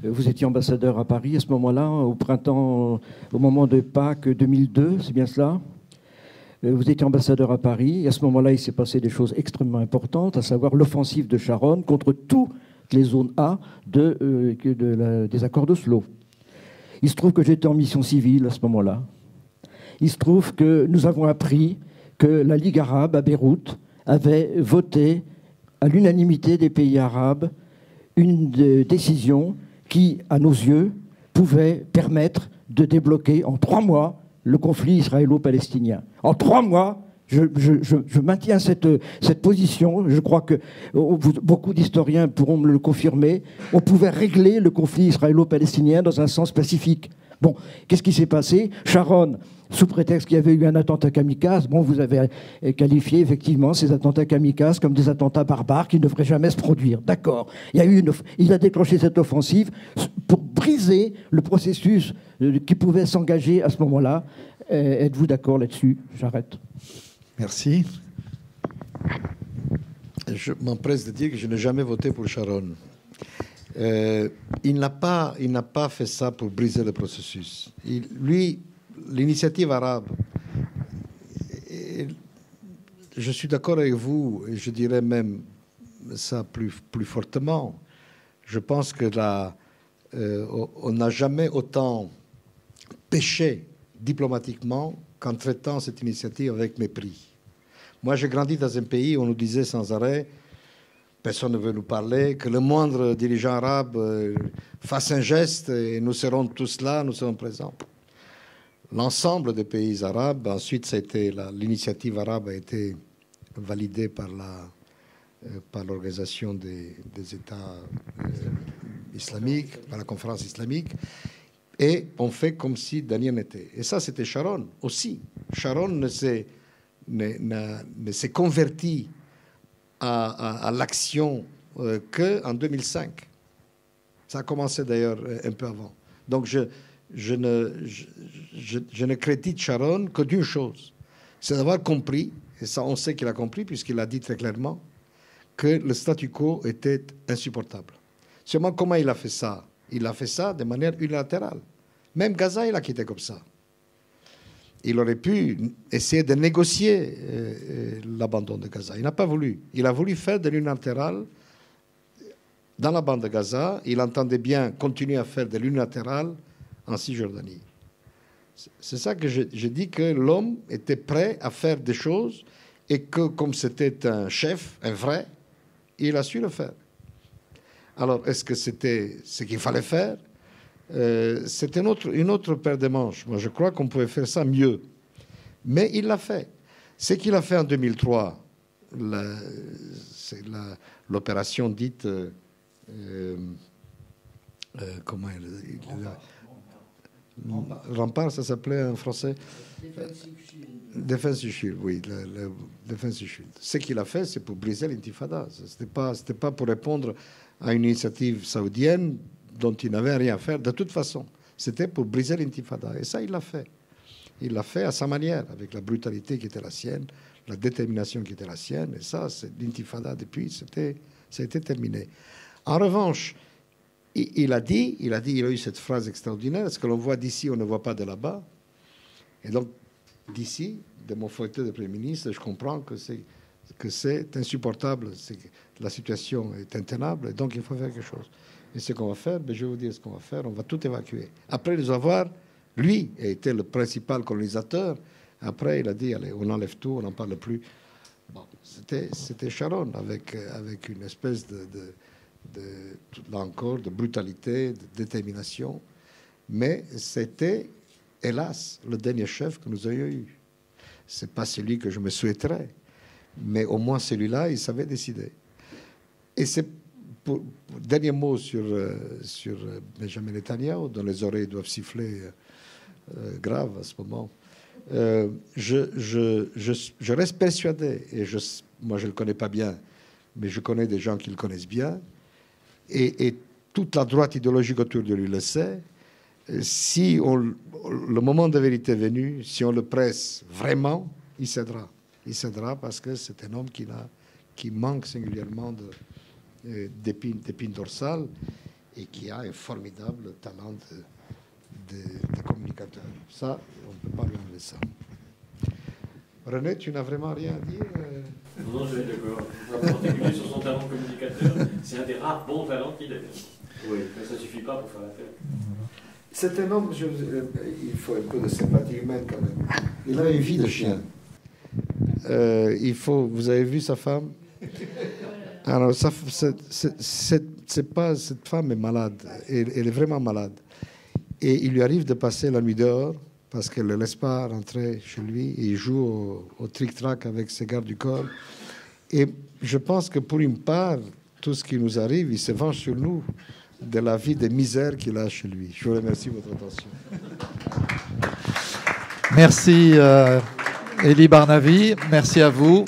Vous étiez ambassadeur à Paris à ce moment-là, au printemps, au moment de Pâques 2002, c'est bien cela. Vous étiez ambassadeur à Paris, et à ce moment-là, il s'est passé des choses extrêmement importantes, à savoir l'offensive de Sharon contre toutes les zones A des accords d'Oslo. Il se trouve que j'étais en mission civile à ce moment-là. Il se trouve que nous avons appris que la Ligue arabe à Beyrouth avait voté à l'unanimité des pays arabes une décision qui, à nos yeux, pouvait permettre de débloquer en 3 mois le conflit israélo-palestinien. En 3 mois, je maintiens cette position. Je crois que beaucoup d'historiens pourront me le confirmer. On pouvait régler le conflit israélo-palestinien dans un sens pacifique. Bon, qu'est-ce qui s'est passé? Sharon, sous prétexte qu'il y avait eu un attentat kamikaze, bon, vous avez qualifié effectivement ces attentats kamikazes comme des attentats barbares qui ne devraient jamais se produire. D'accord. Il a déclenché cette offensive pour briser le processus qui pouvait s'engager à ce moment-là. Êtes-vous d'accord là-dessus? J'arrête. Merci. Je m'empresse de dire que je n'ai jamais voté pour Sharon. Il n'a pas fait ça pour briser le processus. Lui, l'initiative arabe, je suis d'accord avec vous, et je dirais même ça plus fortement. Je pense que là, on n'a jamais autant péché diplomatiquement qu'en traitant cette initiative avec mépris. Moi, j'ai grandi dans un pays où on nous disait sans arrêt, personne ne veut nous parler, que le moindre dirigeant arabe fasse un geste et nous serons tous là, nous serons présents. L'ensemble des pays arabes, ensuite, l'initiative arabe a été validée par l'organisation des États islamiques, par la conférence islamique, et on fait comme si de rien n'était. Et ça, c'était Sharon aussi. Sharon ne s'est converti à l'action qu'en 2005. Ça a commencé d'ailleurs un peu avant. Donc je ne crédite Sharon que d'une chose, c'est d'avoir compris, et ça on sait qu'il a compris puisqu'il a dit très clairement, que le statu quo était insupportable. Seulement, comment il a fait ça? Il a fait ça de manière unilatérale. Même Gaza, il a quitté comme ça. Il aurait pu essayer de négocier l'abandon de Gaza. Il n'a pas voulu. Il a voulu faire de l'unilatéral dans la bande de Gaza. Il entendait bien continuer à faire de l'unilatéral en Cisjordanie. C'est ça que je dis, que l'homme était prêt à faire des choses et que, comme c'était un chef, un vrai, il a su le faire. Alors, est-ce que c'était ce qu'il fallait faire? C'était une autre paire de manches. Moi, je crois qu'on pouvait faire ça mieux. Mais il l'a fait. Ce qu'il a fait en 2003, c'est l'opération dite... comment Rempart, ça s'appelait en français Defensive Shield, oui, le Defensive Shield. Ce qu'il a fait, c'est pour briser l'intifada. C'était pas pour répondre à une initiative saoudienne dont il n'avait rien à faire. De toute façon, c'était pour briser l'intifada. Et ça, il l'a fait. Il l'a fait à sa manière, avec la brutalité qui était la sienne, la détermination qui était la sienne. Et ça, c'est l'intifada depuis, ça a été terminé. En revanche, il a eu cette phrase extraordinaire: ce que l'on voit d'ici, on ne voit pas de là-bas. Et donc, d'ici, de mon fauteuil de Premier ministre, je comprends que c'est insupportable, la situation est intenable, et donc il faut faire quelque chose. Et ce qu'on va faire, je vais vous dire ce qu'on va faire, on va tout évacuer. Après les avoir, lui a été le principal colonisateur. Après, il a dit, allez, on enlève tout, on n'en parle plus. Bon, c'était Sharon, avec une espèce là encore, de brutalité, de détermination. Mais c'était, hélas, le dernier chef que nous ayons eu. Ce n'est pas celui que je me souhaiterais, mais au moins celui-là, il savait décider. Et c'est dernier mot sur Benjamin Netanyahu, dont les oreilles doivent siffler grave à ce moment. Je reste persuadé, et moi je ne le connais pas bien, mais je connais des gens qui le connaissent bien, et toute la droite idéologique autour de lui le sait. Si le moment de vérité est venu, si on le presse vraiment, il cédera. Il cédera parce que c'est un homme qui manque singulièrement d'épine dorsale et qui a un formidable talent de communicateur. Ça, on ne peut pas lui enlever ça. René, tu n'as vraiment rien à dire Non, je suis d'accord. En particulier sur son talent de communicateur. C'est un des rares bons talents qu'il a. Oui. Mais ça ne suffit pas pour faire l'affaire. C'est un homme, il faut un peu de sympathie humaine quand même. Il a une vie de chien. Vous avez vu sa femme? Alors, cette femme est malade. Elle est vraiment malade. Et il lui arrive de passer la nuit dehors parce qu'elle ne le laisse pas rentrer chez lui. Et il joue au tric-trac avec ses gardes du corps. Et je pense que pour une part, tout ce qui nous arrive, il se venge sur nous de la vie de misère qu'il a chez lui. Je vous remercie de votre attention. Merci Élie Barnavi, merci à vous.